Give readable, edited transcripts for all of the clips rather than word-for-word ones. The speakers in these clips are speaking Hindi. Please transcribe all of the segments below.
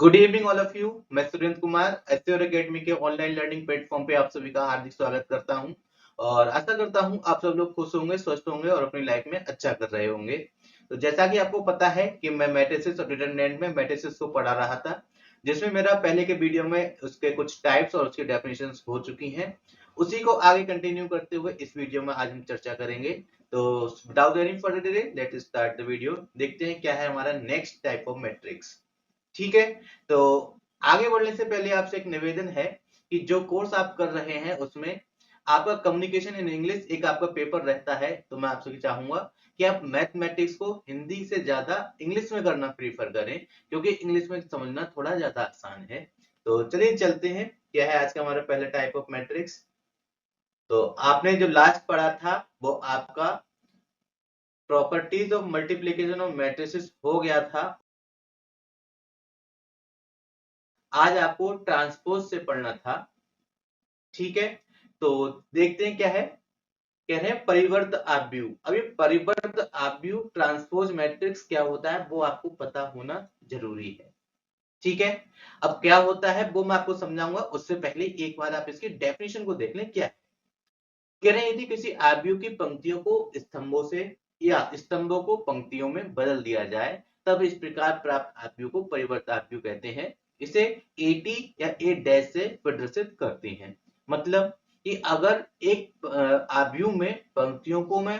Good evening all of you. मैं सुरेंद्र कुमार एसईओ एकेडमी के ऑनलाइन लर्निंग प्लेटफॉर्म पे आप सभी का हार्दिक स्वागत करता हूं और आशा करता हूं आप सब लोग खुश होंगे, स्वस्थ होंगे और अपनी लाइफ में अच्छा कर रहे होंगे। तो जैसा कि आपको पता है कि मैं मैट्रिसेस और डिटरमिनेंट में मैट्रिसेस को पढ़ा रहा था, जिसमें मेरा पहले के वीडियो में उसके कुछ टाइप्स और उसकी डेफिनेशंस हो चुकी हैं। उसी को आगे कंटिन्यू करते हुए इस वीडियो में आज हम चर्चा करेंगे। तो without any further delay let us start the video. देखते हैं क्या है हमारा नेक्स्ट टाइप ऑफ मैट्रिक्स। ठीक है। तो आगे बढ़ने से पहले आपसे एक निवेदन है कि जो कोर्स आप कर रहे हैं उसमें आपका कम्युनिकेशन इन इंग्लिश एक आपका पेपर रहता है। तो मैं आपसे चाहूंगा कि आप मैथमेटिक्स को हिंदी से ज्यादा इंग्लिश में करना प्रीफर करें, क्योंकि इंग्लिश में समझना थोड़ा ज्यादा आसान है। तो चलिए चलते हैं, क्या है आज का हमारा पहला टाइप ऑफ मैट्रिक्स। तो आपने जो लास्ट पढ़ा था वो आपका properties of multiplication of matrices हो गया था। आज आपको ट्रांसपोज से पढ़ना था। ठीक है। तो देखते हैं क्या है। कह रहे हैं परिवर्त आव्यूह। अब ये परिवर्त आव्यूह ट्रांसपोज मैट्रिक्स क्या होता है वो आपको पता होना जरूरी है। ठीक है। अब क्या होता है वो मैं आपको समझाऊंगा, उससे पहले एक बार आप इसकी डेफिनेशन को देख लें क्या है। कह रहे हैं यदि किसी आव्यूह की पंक्तियों को स्तंभों से या स्तंभों को पंक्तियों में बदल दिया जाए तब इस प्रकार प्राप्त आव्यूह को परिवर्त आव्यूह कहते हैं। इसे एटी या ए डैश से प्रदर्शित करते हैं। मतलब कि अगर एक आव्यूह में पंक्तियों को मैं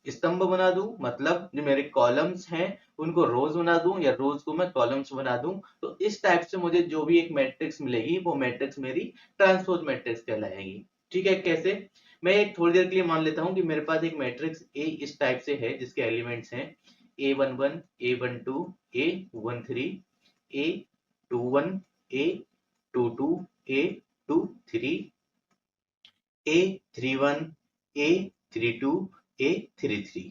स्तंभ बना दूं, मतलब जो मेरे कॉलम्स हैं उनको रोज बना दूं या रोज को मैं कॉलम्स बना दूं, तो इस टाइप से मुझे जो भी एक मैट्रिक्स मिलेगी वो मैट्रिक्स मेरी ट्रांसपोज मैट्रिक्स कहलाएगी। ठीक है। कैसे? मैं एक थोड़ी देर के लिए मान लेता हूं कि मेरे पास एक मैट्रिक्स ए इस टाइप से है जिसके एलिमेंट्स हैं A11, A12, A13, A21, A22, A23, A31, A32, A33।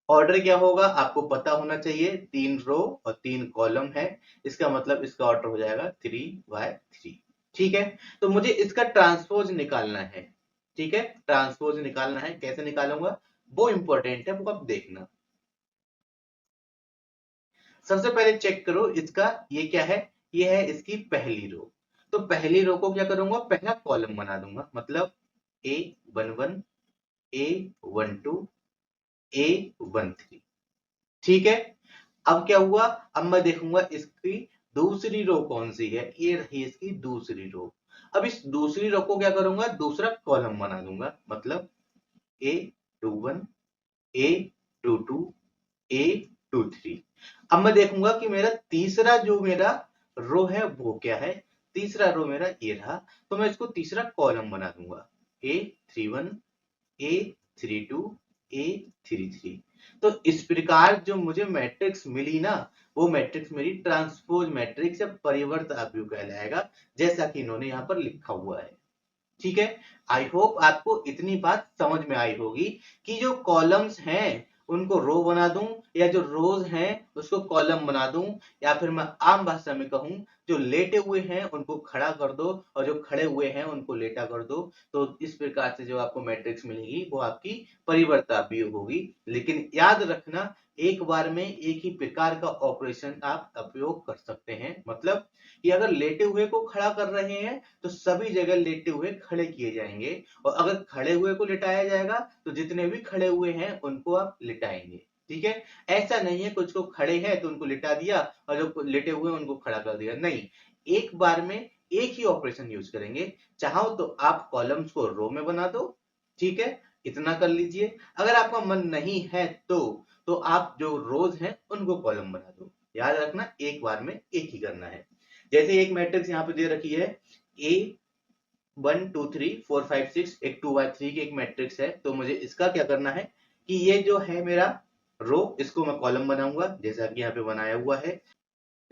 Order क्या होगा आपको पता होना चाहिए। 3 रो और 3 कॉलम है, इसका मतलब इसका ऑर्डर हो जाएगा 3 by 3। ठीक है। तो मुझे इसका ट्रांसपोज निकालना है। ठीक है। ट्रांसपोज निकालना है, कैसे निकालूंगा वो इंपॉर्टेंट है, वो आप देखना। सबसे पहले चेक करो इसका, ये क्या है, ये है इसकी पहली रो। तो पहली रो को क्या करूंगा, पहला कॉलम बना दूंगा, मतलब A11, A12, A13। ठीक है। अब क्या हुआ, अब मैं देखूंगा इसकी दूसरी रो कौन सी है, ये रही इसकी दूसरी रो। अब इस दूसरी रो को क्या करूंगा, दूसरा कॉलम बना दूंगा, मतलब A21, A22, A23। अब मैं देखूंगा कि मेरा तीसरा जो मेरा रो है वो क्या है। तीसरा रो मेरा ये रहा, तो मैं इसको तीसरा कॉलम बना दूंगा, A31, A32, A33। तो इस प्रकार जो मुझे मैट्रिक्स मिली ना, वो मैट्रिक्स मेरी ट्रांसपोज मैट्रिक्स या परिवर्त आव्यूह कहलाएगा, जैसा कि इन्होंने यहाँ पर लिखा हुआ है। ठीक है। आई होप आपको इतनी बात समझ में आई होगी कि जो कॉलम्स हैं उनको रो बना दूं या जो रोज हैं उसको कॉलम बना दूं, या फिर मैं आम भाषा में कहूं जो लेटे हुए हैं उनको खड़ा कर दो और जो खड़े हुए हैं उनको लेटा कर दो। तो इस प्रकार से जो आपको मैट्रिक्स मिलेगी वो आपकी परिवर्ताव्यूह होगी। लेकिन याद रखना, एक बार में एक ही प्रकार का ऑपरेशन आप उपयोग कर सकते हैं। मतलब कि अगर लेटे हुए को खड़ा कर रहे हैं तो सभी जगह लेटे हुए खड़े किए जाएंगे, और अगर खड़े हुए को लिटाया जाएगा तो जितने भी खड़े हुए हैं उनको आप लिटाएंगे। ठीक है। ऐसा नहीं है कुछ को खड़े हैं तो उनको लिटा दिया और जो लेटे हुए उनको खड़ा कर दिया, नहीं। एक बार में एक ही ऑपरेशन यूज करेंगे। चाहो तो आप कॉलम्स को रो में बना दो, ठीक है, इतना कर लीजिए। अगर आपका मन नहीं है तो आप जो रोज हैं उनको कॉलम बना दो। याद रखना एक बार में एक ही करना है। जैसे एक मैट्रिक्स यहाँ पे दे रखी है A1 2 3 4 5 6, एक 2 by 3 की एक मैट्रिक्स है। तो मुझे इसका क्या करना है कि ये जो है मेरा रो, इसको मैं कॉलम बनाऊंगा जैसा कि यहाँ पे बनाया हुआ है।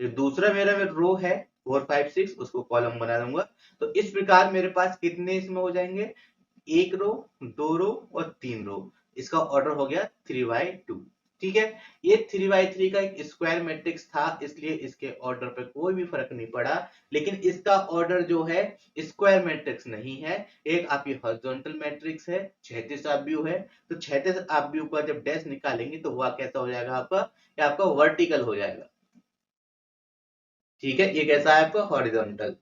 जो दूसरा मेरा रो है 4 5 6, उसको कॉलम बना दूंगा। तो इस प्रकार मेरे पास कितने इसमें हो जाएंगे, एक रो, दो रो और तीन रो। इसका ऑर्डर हो गया 3 by 2। ठीक है। ये 3 by 3 का एक स्क्वायर मैट्रिक्स था, इसलिए इसके ऑर्डर पे कोई भी फर्क नहीं पड़ा। लेकिन इसका ऑर्डर जो है स्क्वायर मैट्रिक्स नहीं है, एक आपकी हॉरिजॉन्टल मैट्रिक्स है, क्षैतिज आव्यूह है। तो क्षैतिज आव्यूह का जब डैश निकालेंगे तो वह कैसा हो जाएगा आपका, आपका वर्टिकल हो जाएगा। ठीक है, ये कैसा है आपका हॉरिजॉन्टल।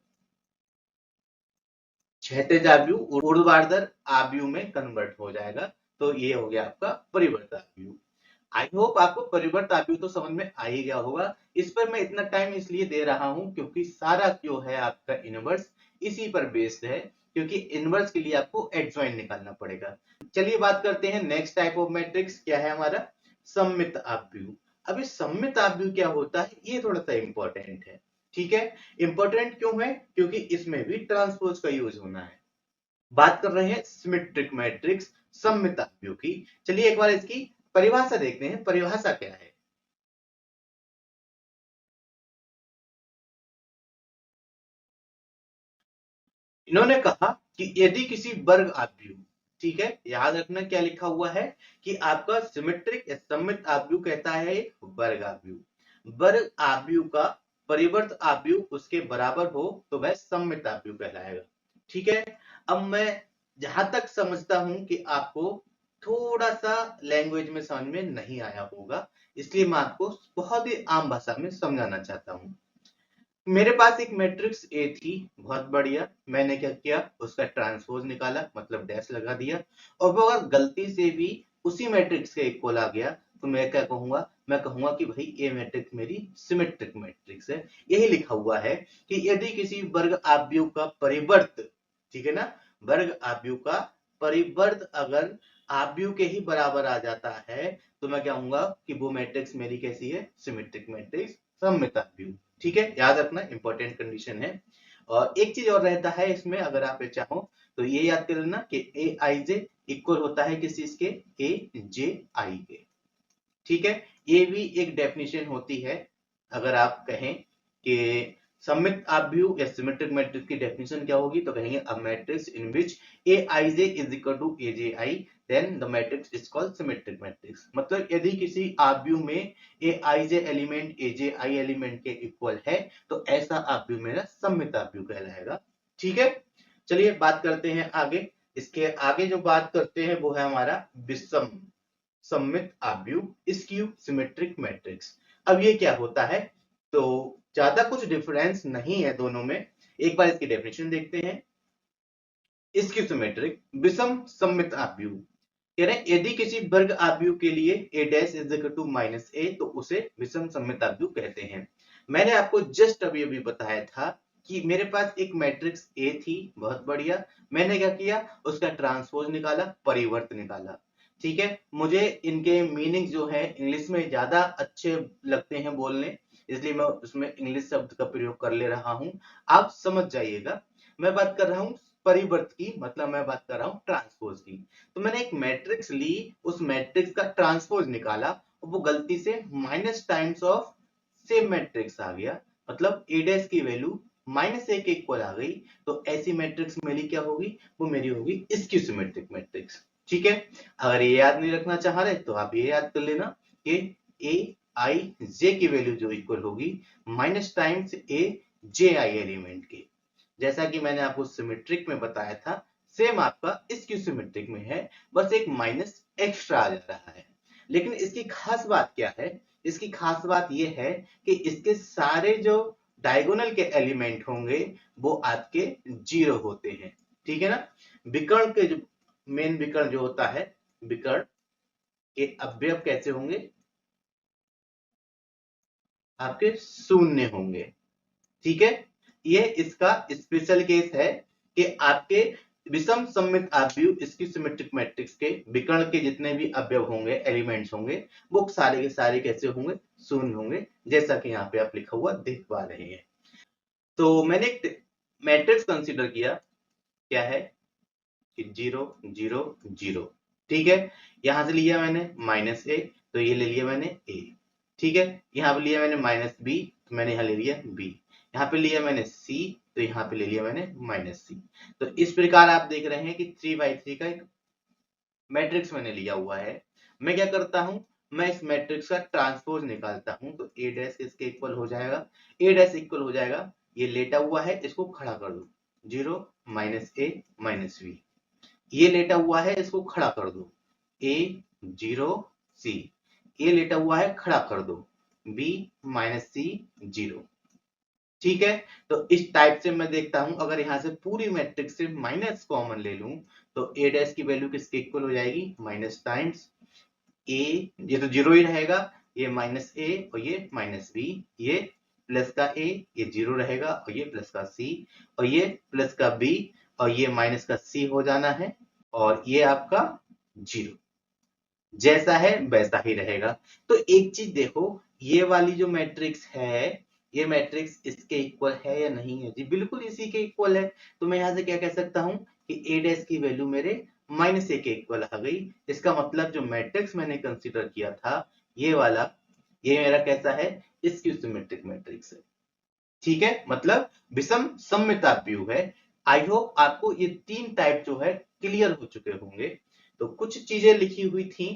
क्षैतिज आव्यूह ऊर्ध्वाधर आव्यूह में कन्वर्ट हो जाएगा। तो ये हो गया आपका परिवर्त आव्यूह। आई होप आपको परिवर्त आव्यूह तो समझ में आ ही गया होगा। इस पर मैं इतना टाइम इसलिए दे रहा हूं क्योंकि सारा जो है आपका इनवर्स इसी पर बेस्ड है, क्योंकि इनवर्स के लिए आपको एडजॉइंट निकालना पड़ेगा। चलिए बात करते हैं नेक्स्ट टाइप ऑफ मैट्रिक्स क्या है हमारा, सममित आव्यूह। अब इस सममित आव्यूह क्या होता है ये थोड़ा सा इंपॉर्टेंट है। ठीक है, इंपॉर्टेंट क्यों है, क्योंकि इसमें भी ट्रांसपोज का यूज होना है। बात कर रहे हैं सिमेट्रिक मैट्रिक्स सममित आव्यूह की। चलिए एक बार इसकी परिभाषा देखते हैं, परिभाषा क्या है। इन्होंने कहा कि यदि किसी वर्ग आव्यूह, ठीक है याद रखना क्या लिखा हुआ है, कि आपका सिमेट्रिक या सममित आव्यूह कहता है एक वर्ग आव्यूह। वर्ग आव्यूह का परिवर्त आव्यूह उसके बराबर हो तो वह सममित आव्यूह कहलाएगा। ठीक है, अब मैं जहां तक समझता हूं कि आपको थोड़ा सा लैंग्वेज में समझ में नहीं आया होगा, इसलिए मैं आपको बहुत ही आम भाषा में समझाना चाहता हूं। मेरे पास एक मैट्रिक्स ए थी, बहुत बढ़िया। मैंने क्या किया, उसका ट्रांसपोज निकाला, मतलब डैश लगा दिया। और वो अगर गलती से भी उसी मैट्रिक्स के इक्वल आ गया तो मैं क्या कहूंगा, मैं कहूंगा कि भाई ये मैट्रिक्स मेरी सिमेट्रिक मैट्रिक्स है। यही लिखा हुआ है कि यदि किसी वर्ग आव्यूह का परिवर्त, ठीक है ना, वर्ग आव्यूह का परिवर्त अगर आव्यूह के ही बराबर आ जाता है तो मैं कहूंगा कि वो मैट्रिक्स मेरी कैसी है, सिमेट्रिक मैट्रिक्स, सममित आव्यूह। ठीक है, याद रखना इंपॉर्टेंट कंडीशन है। और एक चीज और रहता है इसमें, अगर आप चाहो तो ये याद कर लेना कि ए आई जे इक्वल होता है किस चीज के, ए जे आई के। ठीक है, ये भी एक डेफिनेशन होती है। अगर आप कहें कि सममित आव्यूह या सिमेट्रिक मैट्रिक्स की डेफिनेशन क्या होगी, तो कहेंगे a matrix in which A I J is equal to A J I, then the matrix is called symmetric matrix. मतलब यदि किसी आव्यूह में A I J element A J I element के इक्वल है तो ऐसा आव्यूह मेरा सममित आव्यूह कहलाएगा। ठीक है, चलिए बात करते हैं आगे। इसके आगे जो बात करते हैं वो है हमारा विषम सममित आव्यूह स्क्यू सिमेट्रिक मैट्रिक्स। अब ये क्या होता है, तो ज्यादा कुछ डिफरेंस नहीं है दोनों में। एक बार इसकी डेफिनेशन देखते हैं। स्क्यू सिमेट्रिक विषम सममित आव्यूह, कह रहे हैं यदि किसी वर्ग आव्यूह के लिए a dash is equal to minus A तो उसे विषम सममित आव्यूह कहते हैं। मैंने आपको जस्ट अभी अभी बताया था कि मेरे पास एक मैट्रिक्स ए थी, बहुत बढ़िया। मैंने क्या किया, उसका ट्रांसपोज निकाला, परिवर्त निकाला। ठीक है, मुझे इनके मीनिंग जो है इंग्लिश में ज्यादा अच्छे लगते हैं बोलने, इसलिए मैं उसमें इंग्लिश शब्द का प्रयोग कर ले रहा हूं, आप समझ जाइएगा। मैं बात कर रहा हूं परिवर्त की, मतलब मैं बात कर रहा हूं ट्रांसपोज की। तो मैंने एक मैट्रिक्स ली, उस मैट्रिक्स का ट्रांसपोज निकाला, और वो गलती से minus times of same matrix आ गया, मतलब ए डैश की वैल्यू माइनस ए के इक्वल आ गई। तो ऐसी मैट्रिक्स मेरी क्या होगी, वो मेरी होगी स्क्यू सिमेट्रिक मैट्रिक्स। ठीक है, अगर ये याद नहीं रखना चाह रहे तो आप ये याद कर लेना कि ए आई जे की वैल्यू जो इक्वल होगी minus times A J I element के। जैसा कि मैंने आपको सिमेट्रिक में बताया था, सेम आपका स्क्यू सिमेट्रिक में है, बस एक माइनस एक्स्ट्रा आ जा रहा है। लेकिन इसकी खास बात क्या है, इसकी खास बात यह है कि इसके सारे जो डायगोनल के एलिमेंट होंगे वो आपके जीरो होते हैं। ठीक है ना, विकर्ण के जो मेन विकर्ण जो होता है, विकर्ण के अवयव कैसे होंगे, आपके शून्य होंगे। ठीक है, ये इसका स्पेशल केस है कि आपके विषम सममित आव्यूह इसकी सिमेट्रिक मैट्रिक्स के विकर्ण के जितने भी अवयव होंगे, एलिमेंट्स होंगे, वो सारे के सारे कैसे होंगे, शून्य होंगे, जैसा कि यहाँ पे आप लिखा हुआ देख पा रहे हैं। तो मैंने एक मैट्रिक्स कंसीडर किया, क्या है कि 0 0 0। ठीक है, यहां से लिया मैंने माइनस ए, तो ये ले लिया मैंने ए। ठीक है, यहाँ पे लिया मैंने माइनस बी, तो मैंने यहाँ ले लिया बी। यहाँ पे लिया मैंने सी, तो यहाँ पे ले लिया मैंने माइनस सी। तो इस प्रकार आप देख रहे हैं कि 3 by 3 का एक मैट्रिक्स मैंने लिया हुआ है। मैं क्या करता हूं, मैं इस मैट्रिक्स का ट्रांसपोज निकालता हूं, तो ए डैश इसके इक्वल हो जाएगा, ए डैश इक्वल हो जाएगा, ये लेटा हुआ है इसको खड़ा कर दो, 0 माइनस ए माइनस बी। ये लेटा हुआ है इसको खड़ा कर दो, ए 0 सी। ये लेटा हुआ है खड़ा कर दो, बी माइनस सी 0। ठीक है, तो इस टाइप से मैं देखता हूं, अगर यहां से पूरी मैट्रिक्स से माइनस कॉमन ले लूं तो ए डैश की वैल्यू किसके इक्वल हो जाएगी, माइनस टाइम्स ए, ये तो जीरो ही रहेगा, ये माइनस ए और ये माइनस बी, ये प्लस का ए, ये जीरो रहेगा और ये प्लस का सी, और ये प्लस का बी और ये माइनस का सी हो जाना है, और ये आपका जीरो, जैसा है वैसा ही रहेगा। तो एक चीज देखो, ये वाली जो मैट्रिक्स है, ये मैट्रिक्स इसके इक्वल है या नहीं है, जी बिल्कुल इसी के इक्वल है। तो मैं यहां से क्या कह सकता हूं कि ए डैश की वैल्यू मेरे माइनस ए के इक्वल आ गई। इसका मतलब जो मैट्रिक्स मैंने कंसीडर किया था, ये वाला, ये मेरा कैसा है, स्क्यू सिमेट्रिक मैट्रिक्स है। ठीक है, मतलब विषम सममिताभ्यू है। आई होप आपको ये तीन टाइप जो है क्लियर हो चुके होंगे। तो कुछ चीजें लिखी हुई थी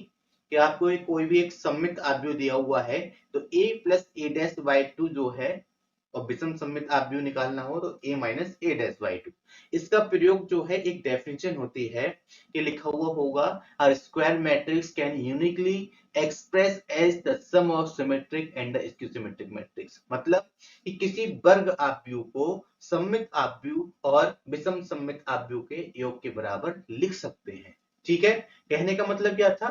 कि आपको कोई भी एक सममित आव्यूह दिया हुआ है, तो a plus A dash by to जो है, और विषम सममित आव्यूह निकालना हो तो a minus A dash by to. इसका प्रयोग जो है, एक डेफिनेशन होती है कि लिखा हुआ होगा, a square matrix can uniquely express as the sum of symmetric and the skew symmetric matrix। मतलब कि किसी वर्ग आव्यूह को सममित आव्यूह और विषम सममित आव्यूह के योग के बराबर लिख सकते हैं। ठीक है, कहने का मतलब क्या था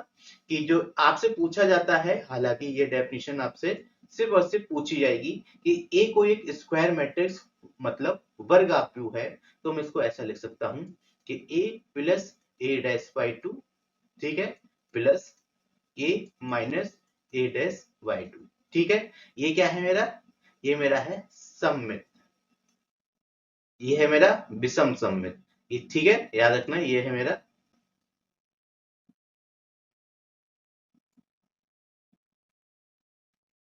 कि जो आपसे पूछा जाता है, हालांकि ये डेफिनेशन आपसे सिर्फ और सिर्फ पूछी जाएगी कि ए कोई एक स्क्वायर मैट्रिक्स मतलब वर्ग आव्यूह है, तो मैं इसको ऐसा लिख सकता हूं कि A plus A dash by two, ठीक है, plus A minus A dash by two. ठीक है, ये क्या है मेरा, ये मेरा है सममित, ये है मेरा विषम सममित। ये ठीक है, याद रखना, ये है मेरा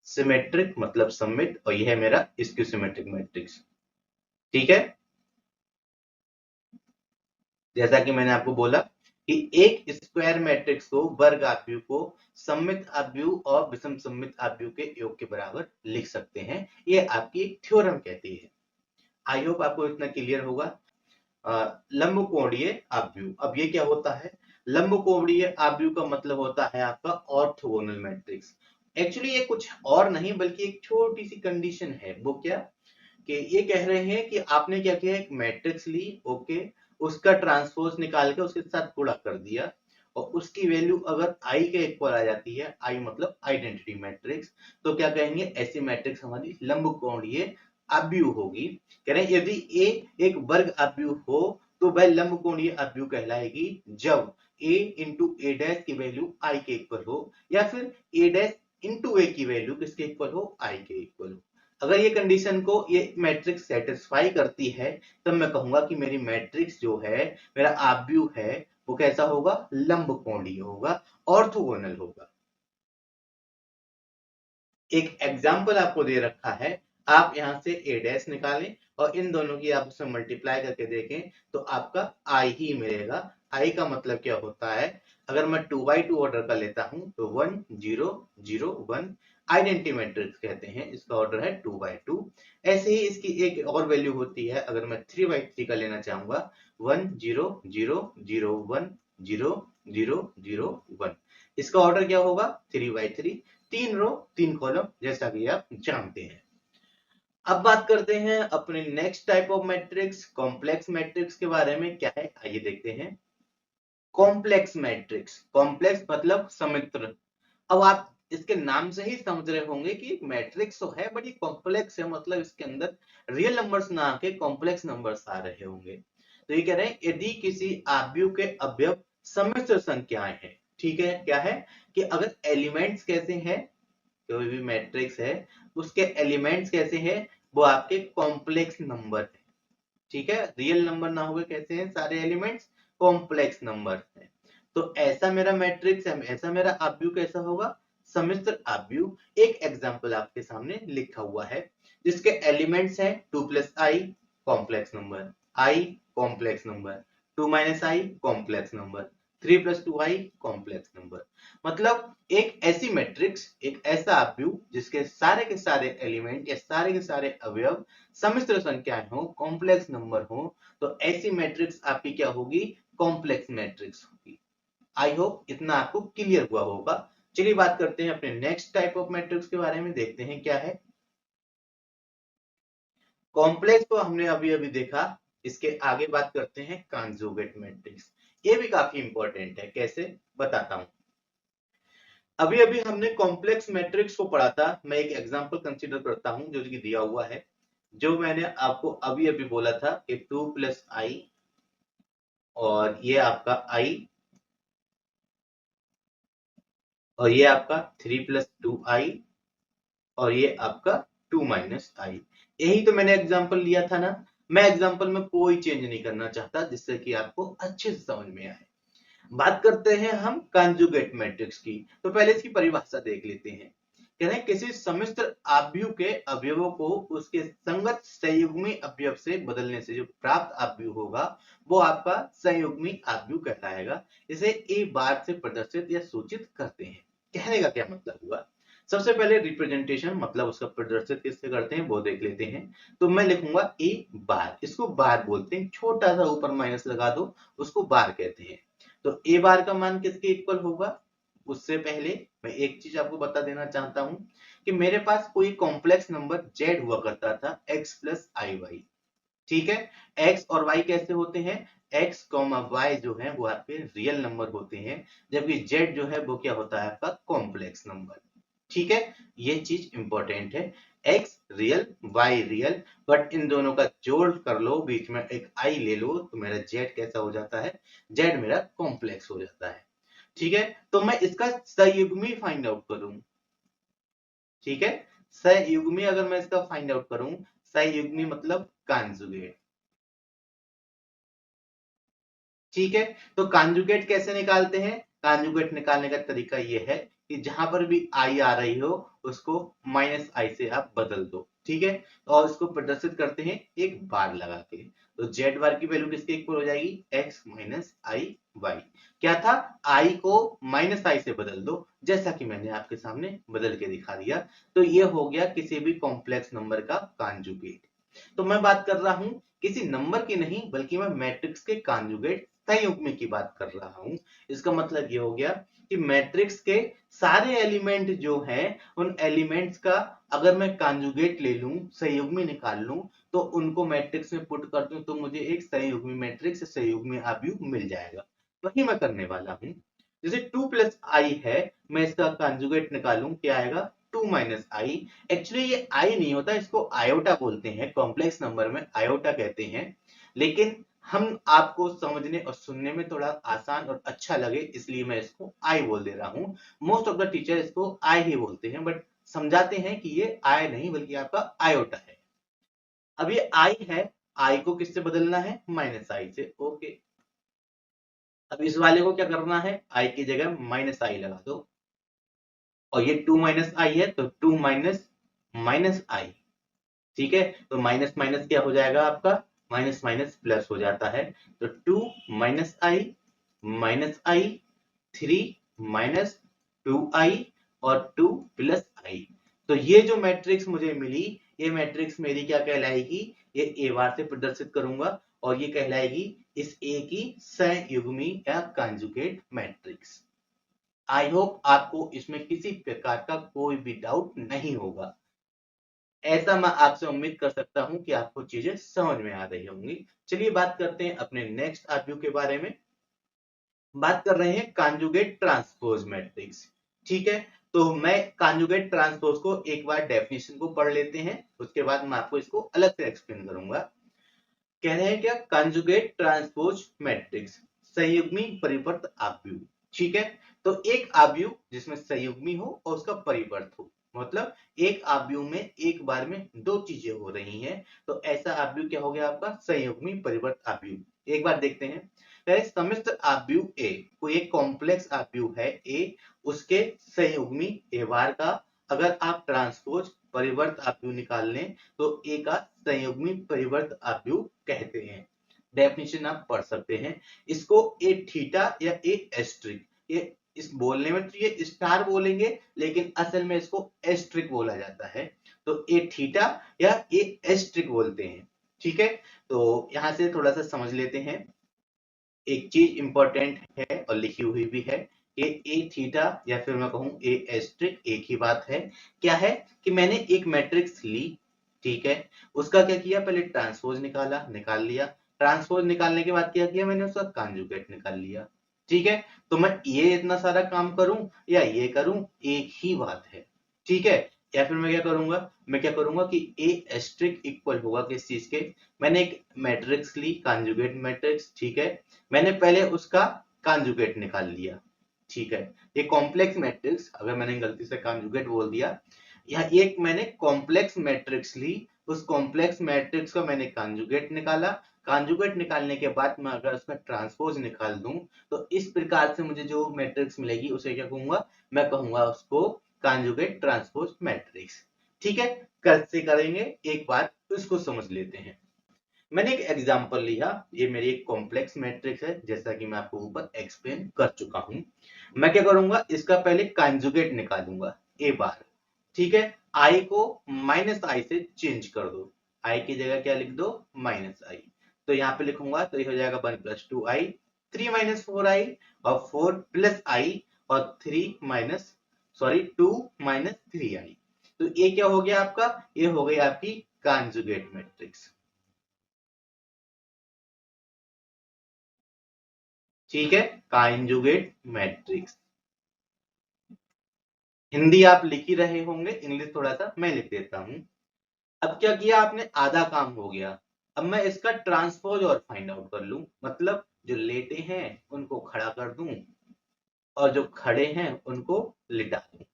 सिमेट्रिक मतलब सममित, और यह है मेरा स्क्यू सिमेट्रिक मैट्रिक्स। ठीक है, जैसा कि मैंने आपको बोला कि एक स्क्वायर मैट्रिक्स को, वर्ग आव्यूह को सममित आव्यूह और विषम सममित आव्यूह के योग के बराबर लिख सकते हैं। ये आपकी एक थ्योरम कहती है। आई होप आपको इतना क्लियर होगा। लंबकोणीय आव्यूह, अब ये क्या होता है, लंबकोणीय आव्यूह का मतलब होता है आपका ऑर्थोगोनल मैट्रिक्स। एक्चुअली ये कुछ और नहीं बल्कि एक छोटी सी कंडीशन है। वो क्या, कि ये कह रहे हैं कि आपने क्या किया, एक मैट्रिक्स ली, ओके, उसका ट्रांसपोज निकाल के उसके साथ गुणा कर दिया, और उसकी वैल्यू अगर आई के इक्वल आ जाती है, आई मतलब आइडेंटिटी मैट्रिक्स, तो क्या कहेंगे, ऐसी मैट्रिक्स हमारी लंबकोणीय आव्यूह होगी। कह रहे हैं यदि ए एक वर्ग आव्यूह हो तो वह लंबकोणीय आव्यूह कहलाएगी जब ए इंटू ए डैश की वैल्यू आई के इक्वल हो, या फिर ए डैश इंटू ए की वैल्यू किसके इक्वल हो, आई के इक्वल हो। अगर ये कंडीशन को ये मैट्रिक्स सेटिस्फाई करती है, तब मैं कहूंगा कि मेरी मैट्रिक्स जो है, मेरा आव्यूह है, वो कैसा होगा, लंबकोणीय होगा, ऑर्थोगोनल होगा। एक एग्जाम्पल आपको दे रखा है, आप यहां से ए डैश निकालें और इन दोनों की आप उसमें मल्टीप्लाई करके देखें तो आपका आई ही मिलेगा। आई का मतलब क्या होता है, अगर मैं 2x2 ऑर्डर का लेता हूं तो 1 0 0 1 आइडेंटिटी मैट्रिक्स कहते हैं, इसका ऑर्डर है 2x2। ऐसे ही इसकी एक और वैल्यू होती है, अगर मैं 3x3 का लेना चाहूंगा, 1 0 0 0 1 0 0 0 1, इसका ऑर्डर क्या होगा, 3x3, 3 रो 3 कॉलम, जैसा कि आप जानते हैं। अब बात करते हैं अपने next type of matrix, complex matrix के बारे में। क्या है, आइए देखते हैं। कॉम्प्लेक्स मैट्रिक्स, कॉम्प्लेक्स मतलब समित्र। अब आप इसके नाम से ही समझ रहे होंगे कि मैट्रिक्स तो है बट ये कॉम्प्लेक्स है, मतलब इसके अंदर रियल नंबर्स ना आके कॉम्प्लेक्स नंबर्स आ रहे होंगे। तो ये कह रहे हैं यदि किसी आव्यूह के अवयव सम्मिश्र संख्याएं हैं, ठीक है, क्या है कि अगर एलिमेंट्स कैसे हैं, कोई भी मैट्रिक्स है, उसके एलिमेंट्स कैसे हैं, वो आपके कॉम्प्लेक्स नंबर है। ठीक है, रियल नंबर ना हुए कैसे हैं सारे एलिमेंट्स, कॉम्प्लेक्स नंबर है। तो ऐसा मेरा मैट्रिक्स है, ऐसा मेरा आव्यूह कैसा होगा, सम्मिश्र आव्यूह। एक एग्जांपल आपके सामने लिखा हुआ है जिसके एलिमेंट्स हैं 2 प्लस आई कॉम्प्लेक्स नंबर, आई कॉम्प्लेक्स नंबर, 2 माइनस आई कॉम्प्लेक्स नंबर, 3 प्लस 2 आई कॉम्प्लेक्स नंबर। मतलब एक ऐसी मैट्रिक्स, एक ऐसा आव्यूह जिसके सारे के सारे एलिमेंट या सारे के सारे अवयव सम्मिश्र संख्याएं हो, कॉम्प्लेक्स नंबर हो, तो ऐसी मैट्रिक्स आपकी क्या होगी, कॉम्प्लेक्स मैट्रिक्स होगी। आई होप इतना आपको क्लियर हुआ होगा। चलिए बात करते हैं अपने नेक्स्ट टाइप ऑफ मैट्रिक्स के बारे में, देखते हैं क्या है। कॉम्प्लेक्स तो हमने अभी अभी देखा, इसके आगे बात करते हैं कॉन्जुगेट मैट्रिक्स। ये भी काफी इंपॉर्टेंट है, कैसे बताता हूं। अभी अभी हमने कॉम्प्लेक्स मैट्रिक्स को पढ़ा था, मैं एक एग्जांपल कंसीडर करता हूं जो कि दिया हुआ है, जो मैंने आपको अभी अभी बोला था कि 2 प्लस आई, और ये आपका आई, और ये आपका 3 प्लस 2i, और ये आपका 2 माइनस आई। यही तो मैंने एग्जांपल लिया था ना। मैं एग्जांपल में कोई चेंज नहीं करना चाहता, जिससे कि आपको अच्छे से समझ में आए। बात करते हैं हम कंजुगेट मैट्रिक्स की। तो पहले इसकी परिभाषा देख लेते हैं। कह रहे हैं किसी सम्मिश्र आव्यूह के अवयवों को उसके संगत संयुग्मी अवयव से बदलने से जो प्राप्त आव्यूह होगा वो आपका संयुग्मी आव्यूह कहलाएगा। इसे ए बार से प्रदर्शित या सूचित करते हैं। कहने का क्या मतलब हुआ? सबसे पहले रिप्रेजेंटेशन, मतलब उसका प्रदर्शित किससे करते हैं वो देख लेते हैं। तो मैं लिखूंगा ए बार, इसको बार बोलते हैं, छोटा सा ऊपर माइनस लगा दो, उसको बार कहते हैं। तो ए बार का मान किसके इक्वल होगा? उससे पहले मैं एक चीज आपको बता देना चाहता हूं कि मेरे पास कोई कॉम्प्लेक्स नंबर z हुआ करता था x प्लस आई वाई। ठीक है, x और y कैसे होते हैं? x y जो है वो आपके रियल नंबर होते हैं, जबकि z जो है वो क्या होता है? आपका कॉम्प्लेक्स नंबर। ठीक है, ये चीज इंपॉर्टेंट है। x real, y real, but in दोनों का जोड़ कर लो, बीच में एक i ले लो, तो मेरा z कैसा हो जाता है? z मेरा कॉम्प्लेक्स हो जाता है। ठीक है, तो मैं इसका संयुग्मी फाइंड आउट करूं। ठीक है, संयुग्मी अगर मैं इसका फाइंड आउट करूं, संयुग्मी मतलब कॉन्जुगेट। ठीक है, तो कॉन्जुगेट कैसे निकालते हैं? कॉन्जुगेट निकालने का तरीका ये है कि जहां पर भी आई आ रही हो उसको माइनस आई से आप बदल दो। ठीक है, और इसको प्रदर्शित करते हैं एक बार लगा के। तो जेड बार की वैल्यू किसके इक्वल हो जाएगी? एक्स माइनस आई वाई। क्या था? आई को माइनस आई से बदल दो, जैसा कि मैंने आपके सामने बदल के दिखा दिया। तो ये हो गया किसी भी कॉम्प्लेक्स नंबर का कॉन्जुगेट। तो मैं बात कर रहा हूं किसी नंबर की नहीं, बल्कि मैं मैट्रिक्स के कॉन्जुगेट संयुग्मी की बात कर रहा हूं। इसका मतलब ये हो गया कि मैट्रिक्स के सारे एलिमेंट जो हैं, उन एलिमेंट्स का अगर मैं कॉन्जुगेट ले लूं, संयुग्मी निकाल लूं, तो उनको मैट्रिक्स में पुट कर दूं, तो मुझे एक संयुग्मी मैट्रिक्स, संयुग्मी आव्यूह मिल जाएगा। वही मैं करने वाला हूं। जैसे 2 प्लस आई है, मैं इसका कॉन्जुगेट निकालूं, क्या आएगा? 2 माइनस आई। एक्चुअली ये आई नहीं होता, इसको आयोटा बोलते हैं, कॉम्प्लेक्स नंबर में आयोटा कहते हैं। लेकिन हम आपको समझने और सुनने में थोड़ा आसान और अच्छा लगे, इसलिए मैं इसको आई बोल दे रहा हूं। मोस्ट ऑफ द टीचर इसको आई ही बोलते हैं, बट समझाते हैं कि ये आई नहीं बल्कि आपका आयोटा है। अब ये आई है, आई को किससे बदलना है? माइनस आई से। ओके, अब इस वाले को क्या करना है? आई की जगह माइनस आई लगा दो, और ये 2 माइनस आई है तो 2 माइनस माइनस आई। ठीक है, तो माइनस माइनस क्या हो जाएगा आपका? माइनस माइनस प्लस हो जाता है। तो 2 माइनस आई, 3 माइनस 2i, और 2 प्लस आई। तो ये जो मैट्रिक्स मुझे मिली, ये मैट्रिक्स मेरी क्या कहलाएगी? ये ए बार से प्रदर्शित करूंगा, और ये कहलाएगी इस ए की संयुग्मी या कॉन्जुगेट मैट्रिक्स। आई होप आपको इसमें किसी प्रकार का कोई भी डाउट नहीं होगा। ऐसा मैं आपसे उम्मीद कर सकता हूं कि आपको चीजें समझ में आ रही होंगी। चलिए बात करते हैं अपने नेक्स्ट आर्ग्यू के बारे में। बात कर रहे हैं कॉन्जुगेट ट्रांसपोज मैट्रिक्स। ठीक है, तो मैं कॉन्जुगेट ट्रांसपोज को एक बार डेफिनेशन को पढ़ लेते हैं, उसके बाद मैं आपको इसको अलग से एक्सप्लेन करूंगा। कह रहे हैं क्या? कॉन्जुगेट ट्रांसपोज मैट्रिक्स, संयुग्मी परिवर्त आव्यूह। ठीक है, तो एक आव्यूह जिसमें संयुग्मी हो और उसका परिवर्त हो, मतलब एक आव्यूह में एक बार में दो चीजें हो रही हैं, तो ऐसा आव्यूह क्या हो गया आपका? संयुग्मी परिवर्त आव्यूह। एक बार देखते हैं। सम्मिश्र आव्यूह ए, कोई एक कॉम्प्लेक्स आव्यूह है ए, उसके संयुग्मी ए बार का अगर आप ट्रांसपोज परिवर्त आव्यूह निकाल लें, तो ए का संयुग्मी परिवर्त आव्यूह कहते हैं। डेफिनेशन आप पढ़ सकते हैं इसको। ए थीटा या ए एस्ट्रिक, ये इस बोलने में तो ये स्टार बोलेंगे, लेकिन असल में इसको एस्ट्रिक बोला जाता है। तो ए थीटा या ए एस्ट्रिक बोलते हैं। ठीक है, तो यहां से थोड़ा सा समझ लेते हैं। एक चीज इंपॉर्टेंट है और लिखी हुई भी है, ये ए थीटा या फिर मैं कहूं ए एस्ट्रिक एक ही बात है। क्या है कि मैंने एक मैट्रिक्स ली, ठीक है, उसका क्या किया, पहले ट्रांसपोज निकाल लिया। ट्रांसपोज निकालने के बाद क्या किया मैंने, उसका कॉन्जुगेट निकाल लिया। ठीक है, तो मैं ये इतना सारा काम करूं या ये करूं, एक ही बात है। ठीक है, या फिर मैं क्या करूंगा कि ए एस्ट्रिक इक्वल होगा किस चीज के, मैंने एक मैट्रिक्स ली, कॉन्जुगेट मैट्रिक्स। ठीक है, मैंने पहले उसका कॉन्जुगेट निकाल लिया। ठीक है, ये कॉम्प्लेक्स मैट्रिक्स, अगर मैंने गलती से कॉन्जुगेट बोल दिया, या एक मैंने कॉम्प्लेक्स मैट्रिक्स ली, उस कॉम्प्लेक्स मैट्रिक्स का मैंने कॉन्जुगेट निकाला। कॉन्जुगेट निकालने के बाद मैं अगर उसका ट्रांसपोज निकाल दूं, तो इस प्रकार से मुझे जो मैट्रिक्स मिलेगी उसे क्या कहूंगा, मैं कहूंगा उसको कॉन्जुगेट ट्रांसपोज मैट्रिक्स। ठीक है, कैसे करेंगे एक बार उसको समझ लेते हैं। मैंने एक एग्जांपल लिया, ये मेरी एक कॉम्प्लेक्स मैट्रिक्स है, जैसा कि मैं आपको ऊपर एक्सप्लेन कर चुका हूं। मैं क्या करूंगा, इसका पहले कॉन्जुगेट निकालूंगा ए बार। ठीक है, आई को माइनस आई से चेंज कर दो, आई की जगह क्या लिख दो, माइनस आई। तो यहाँ पे लिखूंगा तो ये हो जाएगा 1+2i, 3 - 4i, और 4+i, और 2 - 3i। तो ये क्या हो गया आपका, ये हो गई आपकी कॉन्जुगेट मैट्रिक्स। ठीक है, कॉन्जुगेट मैट्रिक्स। हिंदी आप लिख ही रहे होंगे, इंग्लिश थोड़ा सा मैं लिख देता हूं। अब क्या किया आपने, आधा काम हो गया। अब मैं इसका ट्रांसपोज और फाइंड आउट कर लूं, मतलब जो लेटे हैं उनको खड़ा कर दूं, और जो खड़े हैं उनको लिटा दूं।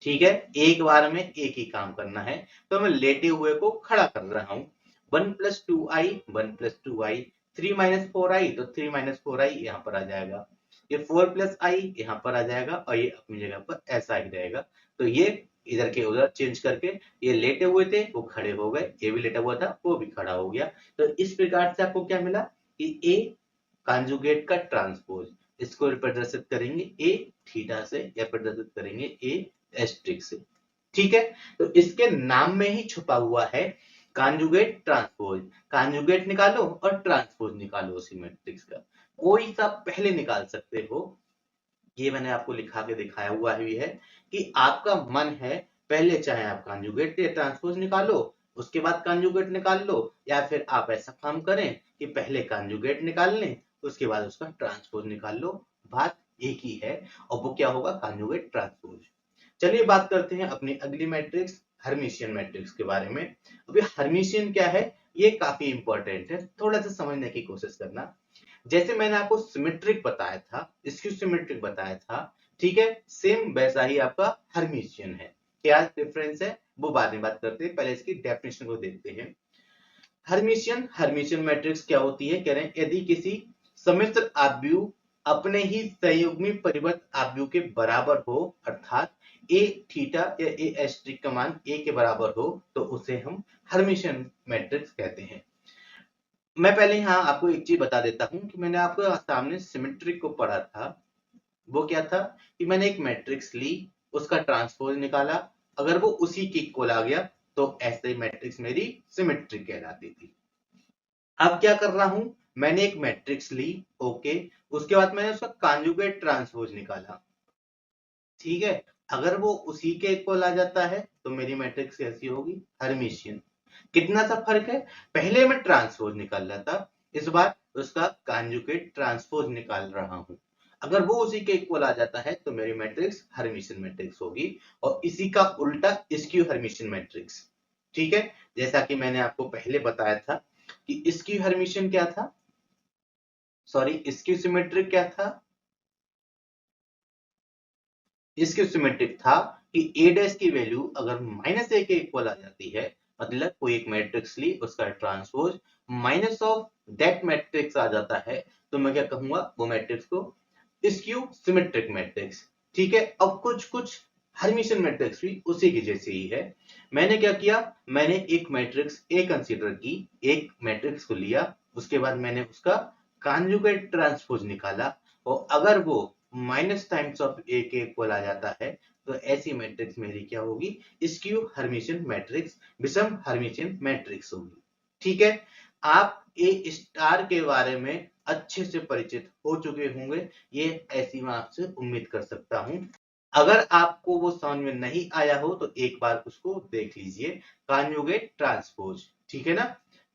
ठीक है, एक बार में एक ही काम करना है। तो मैं लेटे हुए को खड़ा कर रहा हूं। 1+2i, 1+2i, 3 - 4i, तो 3 - 4i यहाँ पर आ जाएगा। ये 4+i यहाँ पर आ जाएगा, और ये अपनी जगह पर ऐसा ही रहेगा। तो ये इधर के उधर चेंज करके, ये लेटे हुए थे वो खड़े हो गए, ये भी लेटा हुआ था वो भी खड़ा हो गया। तो इस प्रकार से आपको क्या मिला कि ए कॉन्जुगेट का ट्रांसपोज, इसको प्रदर्शित करेंगे ए थीटा से, या प्रदर्शित करेंगे ए एस्ट्रिक से। ठीक है, तो इसके नाम में ही छुपा हुआ है कॉन्जुगेट ट्रांसपोज। कॉन्जुगेट निकालो और ट्रांसपोज निकालो उसी मैट्रिक्स का, कोई सा पहले निकाल सकते हो। ये मैंने आपको लिखा के दिखाया हुआ ही है कि आपका मन है, पहले चाहे आप कॉन्जुगेट या ट्रांसपोज निकालो, उसके बाद कॉन्जुगेट निकाल लो, या फिर आप ऐसा काम करें कि पहले कॉन्जुगेट निकाल लें, उसके बाद उसका ट्रांसपोज निकाल लो। बात एक ही है, और वो क्या होगा, कॉन्जुगेट ट्रांसपोज। चलिए बात करते हैं अपनी अगली मैट्रिक्स, हर्मिशियन मैट्रिक्स के बारे में। अभी हर्मिशियन क्या है, ये काफी इंपॉर्टेंट है, थोड़ा सा समझने की कोशिश करना। जैसे मैंने आपको सिमेट्रिक बताया था, स्क्यू सिमेट्रिक बताया था, ठीक है, सेम वैसा ही आपका हर्मिशियन है। क्या डिफरेंस है वो बाद में बात करते हैं, पहले इसकी डेफिनेशन को देखते हैं। हर्मिशियन मैट्रिक्स क्या होती है, कह रहे हैं यदि किसी सम्मिश्र आव्यूह अपने ही संयुग्मी परिवर्त आव्यूह के बराबर हो, अर्थात ए थीटा या ए एस्ट्रिक का मान ए के बराबर हो, तो उसे हम हर्मिशियन मैट्रिक्स कहते हैं। मैं पहले यहाँ आपको एक चीज बता देता हूं कि मैंने आपको सामने सिमेट्रिक को पढ़ा था। वो क्या था कि मैंने एक मैट्रिक्स ली, उसका ट्रांसपोज निकाला, अगर वो उसी के इक्वल आ गया तो ऐसे मैट्रिक्स मेरी सिमेट्रिक कहलाती थी। अब क्या कर रहा हूं, मैंने एक मैट्रिक्स ली, ओके, उसके बाद मैंने उसका कॉन्जुगेट ट्रांसपोज निकाला। ठीक है, अगर वो उसी के इक्वल आ जाता है तो मेरी मैट्रिक्स कैसी होगी, हर्मिशियन। कितना सा फर्क है, पहले मैं ट्रांसपोज निकाल रहा था, इस बार उसका कॉन्जुगेट ट्रांसपोज निकाल रहा हूं। अगर वो उसी के इक्वल आ जाता है तो मेरी मैट्रिक्स हर्मिशियन मैट्रिक्स होगी, और इसी का उल्टा स्क्यू हर्मिशियन मैट्रिक्स। ठीक है, जैसा कि मैंने आपको पहले बताया था कि स्क्यू हर्मिशियन क्या था, सॉरी स्क्यू सिमेट्रिक क्या था, इसकी सिमेट्रिक था कि ए डैश की वैल्यू अगर -a के इक्वल आ जाती है, मतलब कोई एक मैट्रिक्स ली, उसका transpose minus of that matrix आ जाता है, तो मैं क्या कहूंगा, वो मैट्रिक्स को स्क्यू सिमेट्रिक मैट्रिक्स। ठीक है, अब कुछ कुछ हर्मिशियन मैट्रिक्स भी उसी की जैसे ही है। मैंने क्या किया, मैंने एक मैट्रिक्स ए कंसीडर की, एक मैट्रिक्स को लिया, उसके बाद मैंने उसका कॉन्जुगेट ट्रांसपोज निकाला, और अगर वो माइनस टाइम्स ऑफ ए के इक्वल आ जाता है, तो ऐसी मैट्रिक्स मेरी क्या होगी, स्क्यू हर्मिशियन मैट्रिक्स, विषम हर्मिशियन मैट्रिक्स होगी। ठीक है, आप ए स्टार के बारे में अच्छे से परिचित हो चुके होंगे, ये ऐसी मैं आपसे उम्मीद कर सकता हूं। अगर आपको वो समझ में नहीं आया हो तो एक बार उसको देख लीजिए, कॉन्जुगेट ट्रांसपोज, ठीक है ना।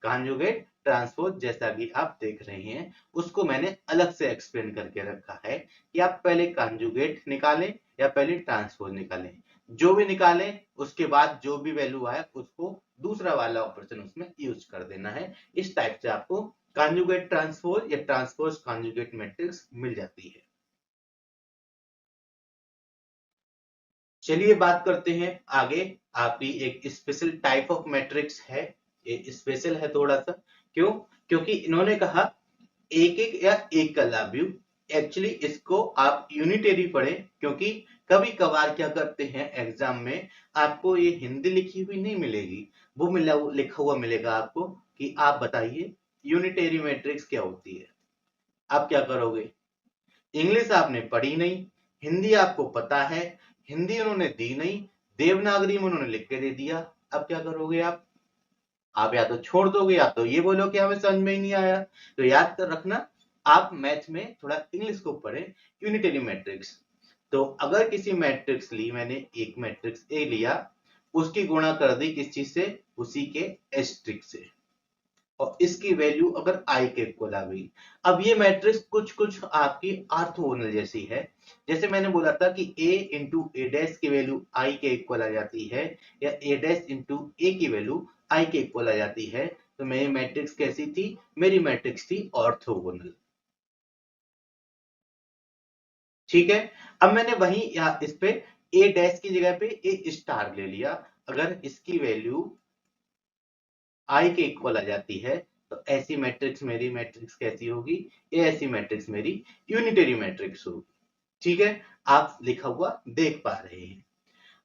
कॉन्जुगेट ट्रांसपोज जैसा कि आप देख रहे हैं उसको मैंने अलग से एक्सप्लेन करके रखा है कि आप पहले कॉन्जुगेट निकालें या पहले ट्रांसपोज निकालें, जो भी निकालें उसके बाद जो भी वैल्यू आए उसको दूसरा वाला ऑपरेशन उसमें यूज कर देना है। इस टाइप से आपको कॉन्जुगेट ट्रांसपोज या ट्रांसपोज कॉन्जुगेट मैट्रिक्स मिल जाती है। चलिए बात करते हैं आगे। आपकी एक स्पेशल टाइप ऑफ मैट्रिक्स है, ये स्पेशल है थोड़ा सा। क्यों? क्योंकि इन्होंने कहा एक एक या एक का लाभ। एक्चुअली इसको आप यूनिटरी पढ़े, क्योंकि कभी कभार क्या करते हैं एग्जाम में आपको ये हिंदी लिखी हुई नहीं मिलेगी, वो लिखा हुआ मिलेगा आपको कि आप बताइए यूनिटरी मैट्रिक्स क्या होती है। आप क्या करोगे? इंग्लिश आपने पढ़ी नहीं, हिंदी आपको पता है, हिंदी उन्होंने दी नहीं, देवनागरी में उन्होंने लिख के दे दिया। अब क्या करोगे आप या तो छोड़ दोगे या तो ये बोलो कि हमें समझ में ही नहीं आया। तो याद कर रखना, आप मैथ में थोड़ा इंग्लिश को पढ़े, यूनिटरी मैट्रिक्स। तो अगर किसी मैट्रिक्स ली, मैंने एक मैट्रिक्स ए लिया, उसकी गुणा कर दी किस चीज से? उसी के एस्ट्रिक्स से, और इसकी वैल्यू अगर आई के इक्वल आ गई। अब ये मैट्रिक्स कुछ कुछ आपकी ऑर्थोगोनल जैसी है। जैसे मैंने बोला था कि a इंटू ए डैश की वैल्यू आई के इक्वल आ जाती है, या ए डैश इंटू ए की वैल्यू आई के इक्वल आ जाती है। तो मेरी मैट्रिक्स कैसी थी? मेरी मैट्रिक्स थी ऑर्थोगोनल। ठीक है। अब मैंने वही यहाँ इस पे ए डैश की जगह पे ए स्टार ले लिया। अगर इसकी वैल्यू आई के इक्वल आ जाती है तो ऐसी मैट्रिक्स, मेरी मैट्रिक्स कैसी होगी? ये ऐसी मैट्रिक्स मेरी यूनिटरी मैट्रिक्स होगी। ठीक है, आप लिखा हुआ देख पा रहे हैं।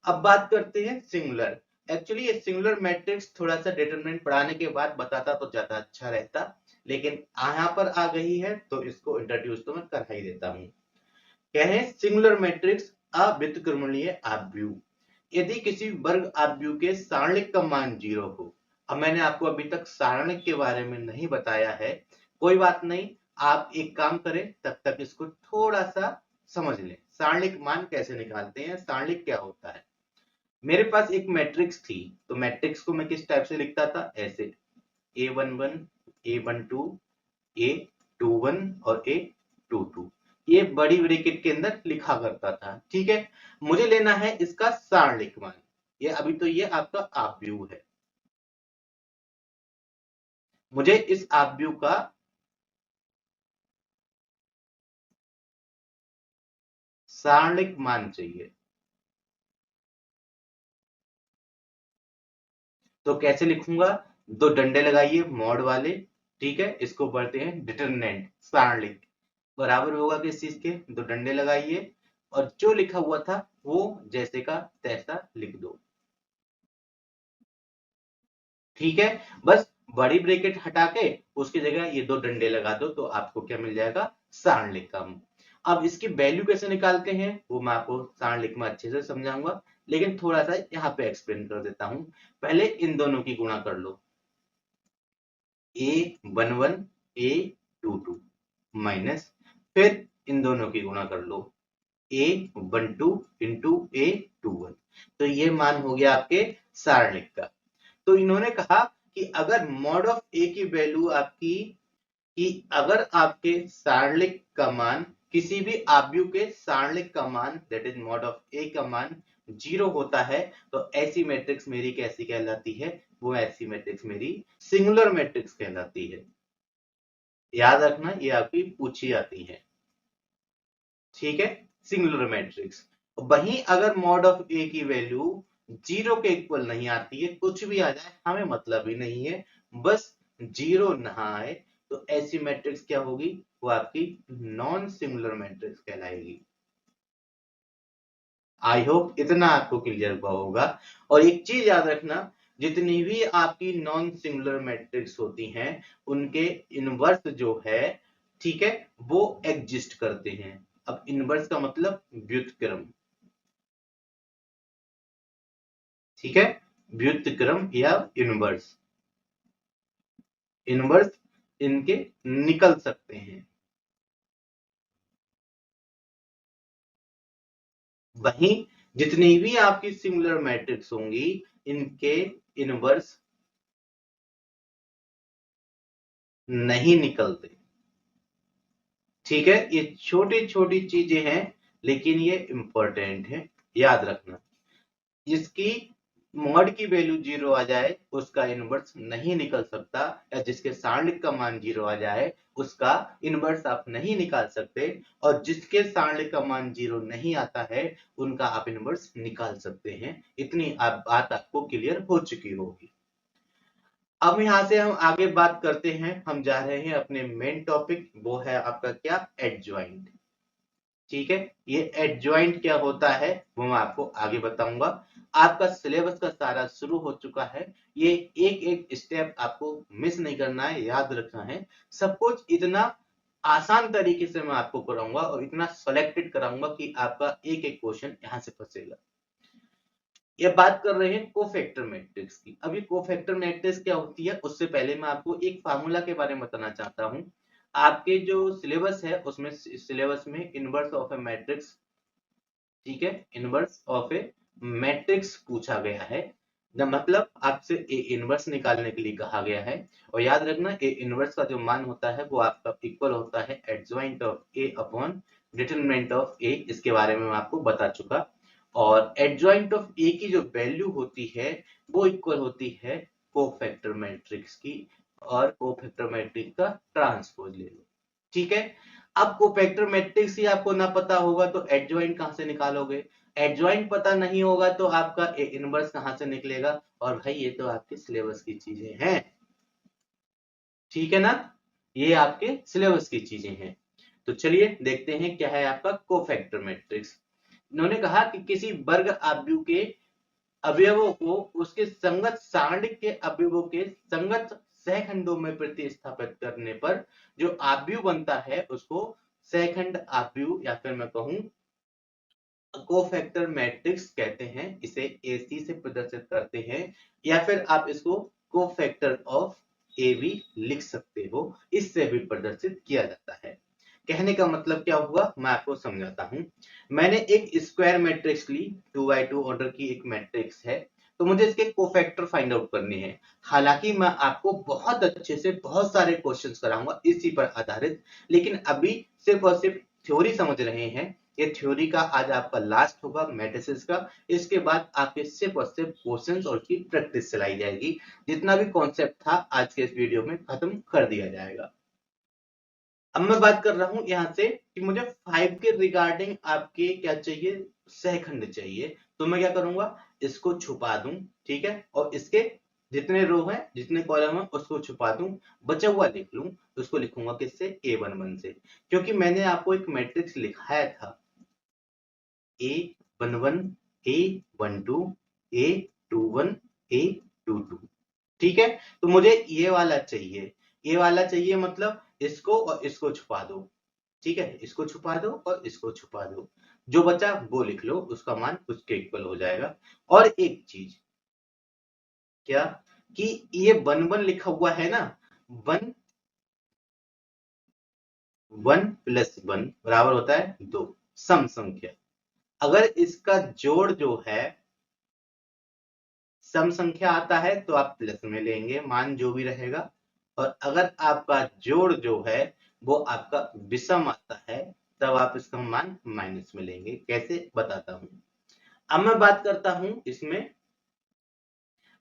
अब बात करते हैं सिंगुलर। एक्चुअली ये सिंगुलर मैट्रिक्स थोड़ा सा डिटरमिनेंट पढ़ाने के बाद बताता तो ज्यादा अच्छा रहता, लेकिन यहाँ पर आ गई है तो इसको इंट्रोड्यूस तो मैं कर ही देता हूँ। कहे सिंगुलर मैट्रिक्स अव्युत्क्रमणीय आव्यूह। यदि किसी वर्ग आव्यूह के सारणिक का मान 0 हो। अब मैंने आपको अभी तक सारणिक के बारे में नहीं बताया है, कोई बात नहीं, आप एक काम करें तब तक इसको थोड़ा सा समझ लें। सारणिक मान कैसे निकालते हैं, सारणिक क्या होता है। मेरे पास एक मैट्रिक्स थी, तो मैट्रिक्स को मैं किस टाइप से लिखता था? ऐसे A11, A12, A21 और A22, ये बड़ी ब्रैकेट के अंदर लिखा करता था। ठीक है, मुझे लेना है इसका सारणिक मान। ये अभी तो ये आपका आव्यूह है, मुझे इस आव्यूह का सारणिक मान चाहिए। तो कैसे लिखूंगा? दो डंडे लगाइए मॉड वाले। ठीक है, इसको बोलते हैं डिटरमिनेंट, सारणिक। बराबर होगा किस चीज के? दो डंडे लगाइए, और जो लिखा हुआ था वो जैसे का तैसा लिख दो। ठीक है, बस बड़ी ब्रैकेट हटा के उसकी जगह ये दो डंडे लगा दो तो आपको क्या मिल जाएगा? सारणिक का। अब इसकी वैल्यू कैसे निकालते हैं वो मैं आपको सारणिक में अच्छे से समझाऊंगा, लेकिन थोड़ा सा यहाँ पे एक्सप्लेन कर देता हूं। पहले इन दोनों की गुणा कर लो, A11 A22 माइनस, फिर इन दोनों की गुणा कर लो A12 इंटू A21। तो ये मान हो गया आपके सारणिक का। तो इन्होंने कहा कि अगर मॉड ऑफ ए की वैल्यू आपकी, कि अगर आपके सारणिक का मान, किसी भी आव्यूह के सारणिक का मान, दैट इज मॉड ऑफ ए का मान 0 होता है, तो ऐसी मैट्रिक्स मेरी कैसी कहलाती है? वो ऐसी मैट्रिक्स मेरी सिंगुलर मैट्रिक्स कहलाती है। याद रखना, ये आपकी पूछी जाती है। ठीक है, सिंगुलर मैट्रिक्स। वहीं अगर मॉड ऑफ ए की वैल्यू 0 के इक्वल नहीं आती है, कुछ भी आ जाए हमें मतलब ही नहीं है, बस 0 ना आए, तो ऐसी मैट्रिक्स क्या होगी? वो आपकी नॉन सिंगुलर मैट्रिक्स कहलाएगी। आई होप इतना आपको क्लियर हुआ होगा। और एक चीज याद रखना, जितनी भी आपकी नॉन सिंगुलर मैट्रिक्स होती हैं उनके इनवर्स जो है, ठीक है, वो एग्जिस्ट करते हैं। अब इनवर्स का मतलब व्युत्क्रम। ठीक है, व्युत्क्रम या इनवर्स, इनवर्स इनके निकल सकते हैं। वहीं जितनी भी आपकी सिमिलर मैट्रिक्स होंगी इनके इनवर्स नहीं निकलते। ठीक है, ये छोटी छोटी चीजें हैं लेकिन ये इंपॉर्टेंट है, याद रखना। जिसकी मॉड की वैल्यू 0 आ जाए उसका इनवर्स नहीं निकल सकता, या जिसके सारणिक का मान 0 आ जाए उसका इनवर्स आप नहीं निकाल सकते, और जिसके सारणिक का मान 0 नहीं आता है उनका आप इनवर्स निकाल सकते हैं। इतनी बात आपको क्लियर हो चुकी होगी। अब यहां से हम आगे बात करते हैं, हम जा रहे हैं अपने मेन टॉपिक, वो है आपका क्या, एडजॉइंट। ठीक है, ये एडजॉइंट क्या होता है वो मैं आपको आगे बताऊंगा। आपका सिलेबस का सारा शुरू हो चुका है, ये एक एक स्टेप आपको मिस नहीं करना है, याद रखना है। सब कुछ इतना आसान तरीके से मैं आपको कराऊंगा और इतना सेलेक्टेड कराऊंगा कि आपका एक एक क्वेश्चन यहां से फंसेगा। ये बात कर रहे हैं कोफैक्टर मैट्रिक्स की। अभी कोफैक्टर मैट्रिक्स क्या होती है उससे पहले मैं आपको एक फार्मूला के बारे में बताना चाहता हूं। आपके जो सिलेबस है उसमें सिलेबस में इनवर्स ऑफ ए मैट्रिक्स, ठीक है, इनवर्स ऑफ ए मैट्रिक्स पूछा गया है। मतलब आपसे ए इनवर्स निकालने के लिए कहा गया है, और याद रखना ए इनवर्स का जो मान होता है वो आपका इक्वल होता है adjoint of A upon determinant of A. इसके बारे में मैं आपको बता चुका। और एडजॉइंट ऑफ ए की जो वैल्यू होती है वो इक्वल होती है कोफैक्टर मैट्रिक्स की, और कोफैक्टर मैट्रिक्स का ट्रांसपोज ले लो। ठीक है, अब कोफैक्टर मैट्रिक्स ही आपको ना पता होगा तो एडजॉइंट कहां से निकालोगे। एडजॉइंट पता नहीं होगा तो आपका ए इनवर्स कहां से निकलेगा। और भाई ये तो आपके सिलेबस की चीजें हैं, ठीक है ना, ये आपके सिलेबस की चीजें हैं। तो चलिए देखते हैं क्या है आपका कोफैक्टर मैट्रिक्स। इन्होंने कहा कि किसी वर्ग आव्यूह के अवयवों को उसके संगत सारणिक के अवयवों के संगत सहखंडों में प्रतिस्थापित करने पर जो आव्यूह बनता है उसको सहखंड आव्यूह, या फिर मैं कहूं कोफैक्टर मैट्रिक्स कहते हैं। इसे एसी से प्रदर्शित करते हैं, या फिर आप इसको कोफैक्टर ऑफ ए भी लिख सकते हो, इससे भी प्रदर्शित किया जाता है। कहने का मतलब क्या हुआ मैं आपको समझाता हूं। मैंने एक स्क्वायर मैट्रिक्स ली, 2x2 ऑर्डर की एक मैट्रिक्स है, तो मुझे इसके कोफैक्टर फाइंड आउट करने हैं। हालांकि मैं आपको बहुत अच्छे से बहुत सारे क्वेश्चंस कराऊंगा इसी पर आधारित, लेकिन अभी सिर्फ और सिर्फ थ्योरी समझ रहे हैं। ये थ्योरी का आज आपका लास्ट होगा मैट्रिसेस का। इसके बाद आपके सिर्फ और सिर्फ क्वेश्चंस और उसकी प्रैक्टिस चलाई जाएगी। जितना भी कॉन्सेप्ट था आज के इस वीडियो में खत्म कर दिया जाएगा। अब मैं बात कर रहा हूं यहां से कि मुझे 5 के रिगार्डिंग आपके क्या चाहिए, सहखंड चाहिए। तो मैं क्या करूंगा, इसको छुपा दूं, ठीक है, और इसके जितने रो हैं जितने कॉलम है उसको छुपा दूं, बचा हुआ लिख लूं। उसको लिखूंगा किससे, A11 से, क्योंकि मैंने आपको एक मैट्रिक्स लिखाया था A11, A12, A21, A22। ठीक है, तो मुझे ये वाला चाहिए, ये वाला चाहिए, मतलब इसको और इसको छुपा दो। ठीक है, इसको छुपा दो और इसको छुपा दो, जो बचा वो लिख लो, उसका मान उसके इक्वल हो जाएगा। और एक चीज क्या, कि ये 1 1 लिखा हुआ है ना, 1 1 + 1 बराबर होता है 2, सम संख्या। अगर इसका जोड़ जो है सम संख्या आता है तो आप प्लस में लेंगे मान जो भी रहेगा, और अगर आपका जोड़ जो है वो आपका विषम आता है तब आप इसका मान माइनस में लेंगे। कैसे बताता हूं। अब मैं बात करता हूं इसमें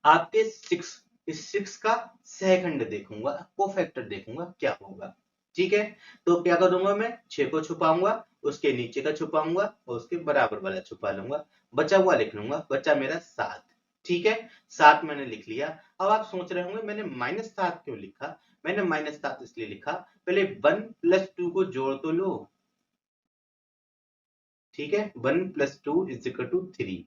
आपके 6, इस 6 का सहखंड देखूंगा, कोफैक्टर देखूंगा क्या होगा। ठीक है, तो क्या करूंगा, मैं 6 को छुपाऊंगा, उसके नीचे का छुपाऊंगा और उसके बराबर वाला छुपा लूंगा, बचा हुआ लिख लूंगा, बचा मेरा 7। ठीक है, 7 मैंने लिख लिया। अब आप सोच रहे होंगे मैंने -7 क्यों लिखा। मैंने -7 इसलिए लिखा, पहले 1 + 2 को जोड़ तो लो। ठीक है, 1 + 2 = 3।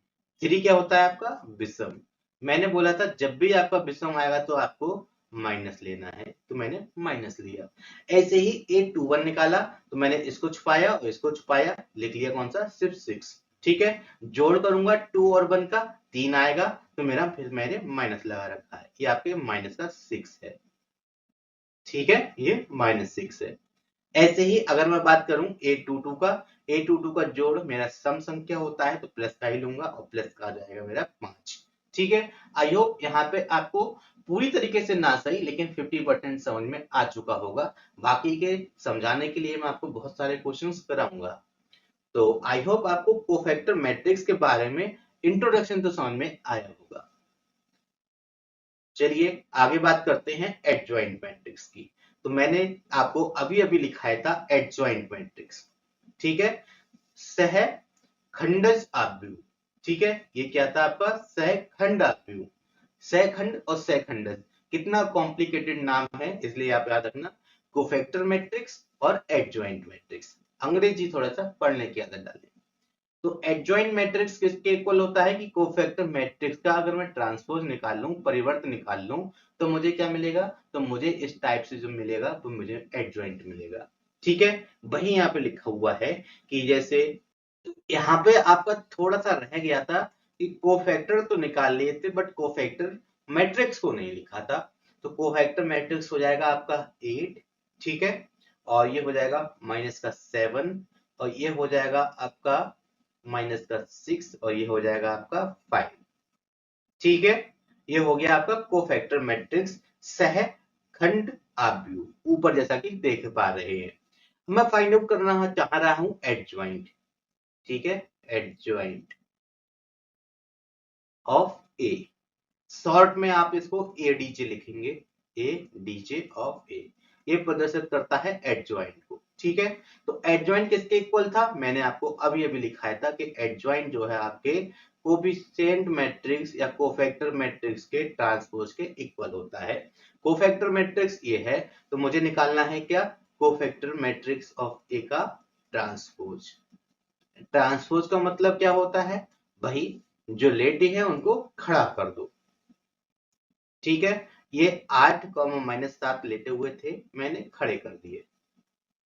3 क्या होता है आपका विषम। मैंने बोला था जब भी आपका विषम आएगा तो आपको माइनस लेना है, तो मैंने माइनस लिया। ऐसे ही A21 निकाला, तो मैंने इसको छुपाया और इसको छुपाया, लिख लिया कौन सा, सिर्फ 6। ठीक है, जोड़ करूंगा 2 और 1 का 3 आएगा, तो मेरा फिर मैंने माइनस लगा रखा है, ये आपके माइनस का 6 है। ठीक है, ये -6 है। ऐसे ही अगर मैं बात करूं A22 का जोड़ मेरा सम संख्या होता है तो प्लस का ही लूंगा और प्लस का आ जाएगा मेरा 5। ठीक है, आई होप यहाँ पे आपको पूरी तरीके से ना सही लेकिन 50% समझ में आ चुका होगा। बाकी के समझाने के लिए मैं आपको बहुत सारे क्वेश्चंस कराऊंगा। तो आई होप आपको कोफैक्टर मैट्रिक्स के बारे में इंट्रोडक्शन तो समझ में आया होगा। चलिए आगे बात करते हैं एडजॉइंट मैट्रिक्स की। तो मैंने आपको अभी अभी लिखाया था एडजॉइंट मैट्रिक्स। ठीक है, सह खंडज आव्यूह। ठीक है, ये क्या था आपका सहखंड आव्यूह। सहखंड और सहखंडज कितना कॉम्प्लिकेटेड नाम है, इसलिए आप याद रखना कोफैक्टर मैट्रिक्स और एडजॉइंट मैट्रिक्स। अंग्रेजी थोड़ा सा पढ़ने की आदत डालें। तो एडजॉइंट मैट्रिक्स किसके इक्वल होता है कि कोफैक्टर मैट्रिक्स का अगर मैं ट्रांसपोज निकाल लूं, परिवर्त निकाल लूं, तो मुझे क्या मिलेगा, तो मुझे इस टाइप से जो मिलेगा तो मुझे एडजॉइंट मिलेगा। ठीक है, वही यहाँ पे लिखा हुआ है कि जैसे यहाँ पे आपका थोड़ा सा रह गया था कि कोफैक्टर तो निकाल लिए थे बट कोफैक्टर मैट्रिक्स को नहीं लिखा था। तो कोफैक्टर मैट्रिक्स हो जाएगा आपका 8। ठीक है, और ये हो जाएगा माइनस का 7 और ये हो जाएगा आपका माइनस का 6 और ये हो जाएगा आपका 5। ठीक है, ये हो गया आपका कोफैक्टर मैट्रिक्स सह खंड आव्यूह, ऊपर जैसा कि देख पा रहे हैं। मैं फाइंड आउट करना चाह रहा हूं एडजॉइंट। ठीक है, एडजॉइंट ऑफ ए, शॉर्ट में आप इसको एडीजे लिखेंगे, एडीजे ऑफ ए, ये प्रदर्शित करता है एडजॉइंट को। ठीक है, तो एडजॉइंट किसके इक्वल था, मैंने आपको अभी अभी लिखाया था कि एडजॉइंट जो है आपके कोफिशिएंट मैट्रिक्स या कोफैक्टर मैट्रिक्स के ट्रांसपोज के इक्वल होता है। कोफैक्टर मैट्रिक्स ये है तो मुझे निकालना है क्या, कोफैक्टर मैट्रिक्स ऑफ ए का ट्रांसपोज। ट्रांसपोज का मतलब क्या होता है भाई, जो लेटे हैं उनको खड़ा कर दो। ठीक है, ये 8 - 7 लेटे हुए थे, मैंने खड़े कर दिए।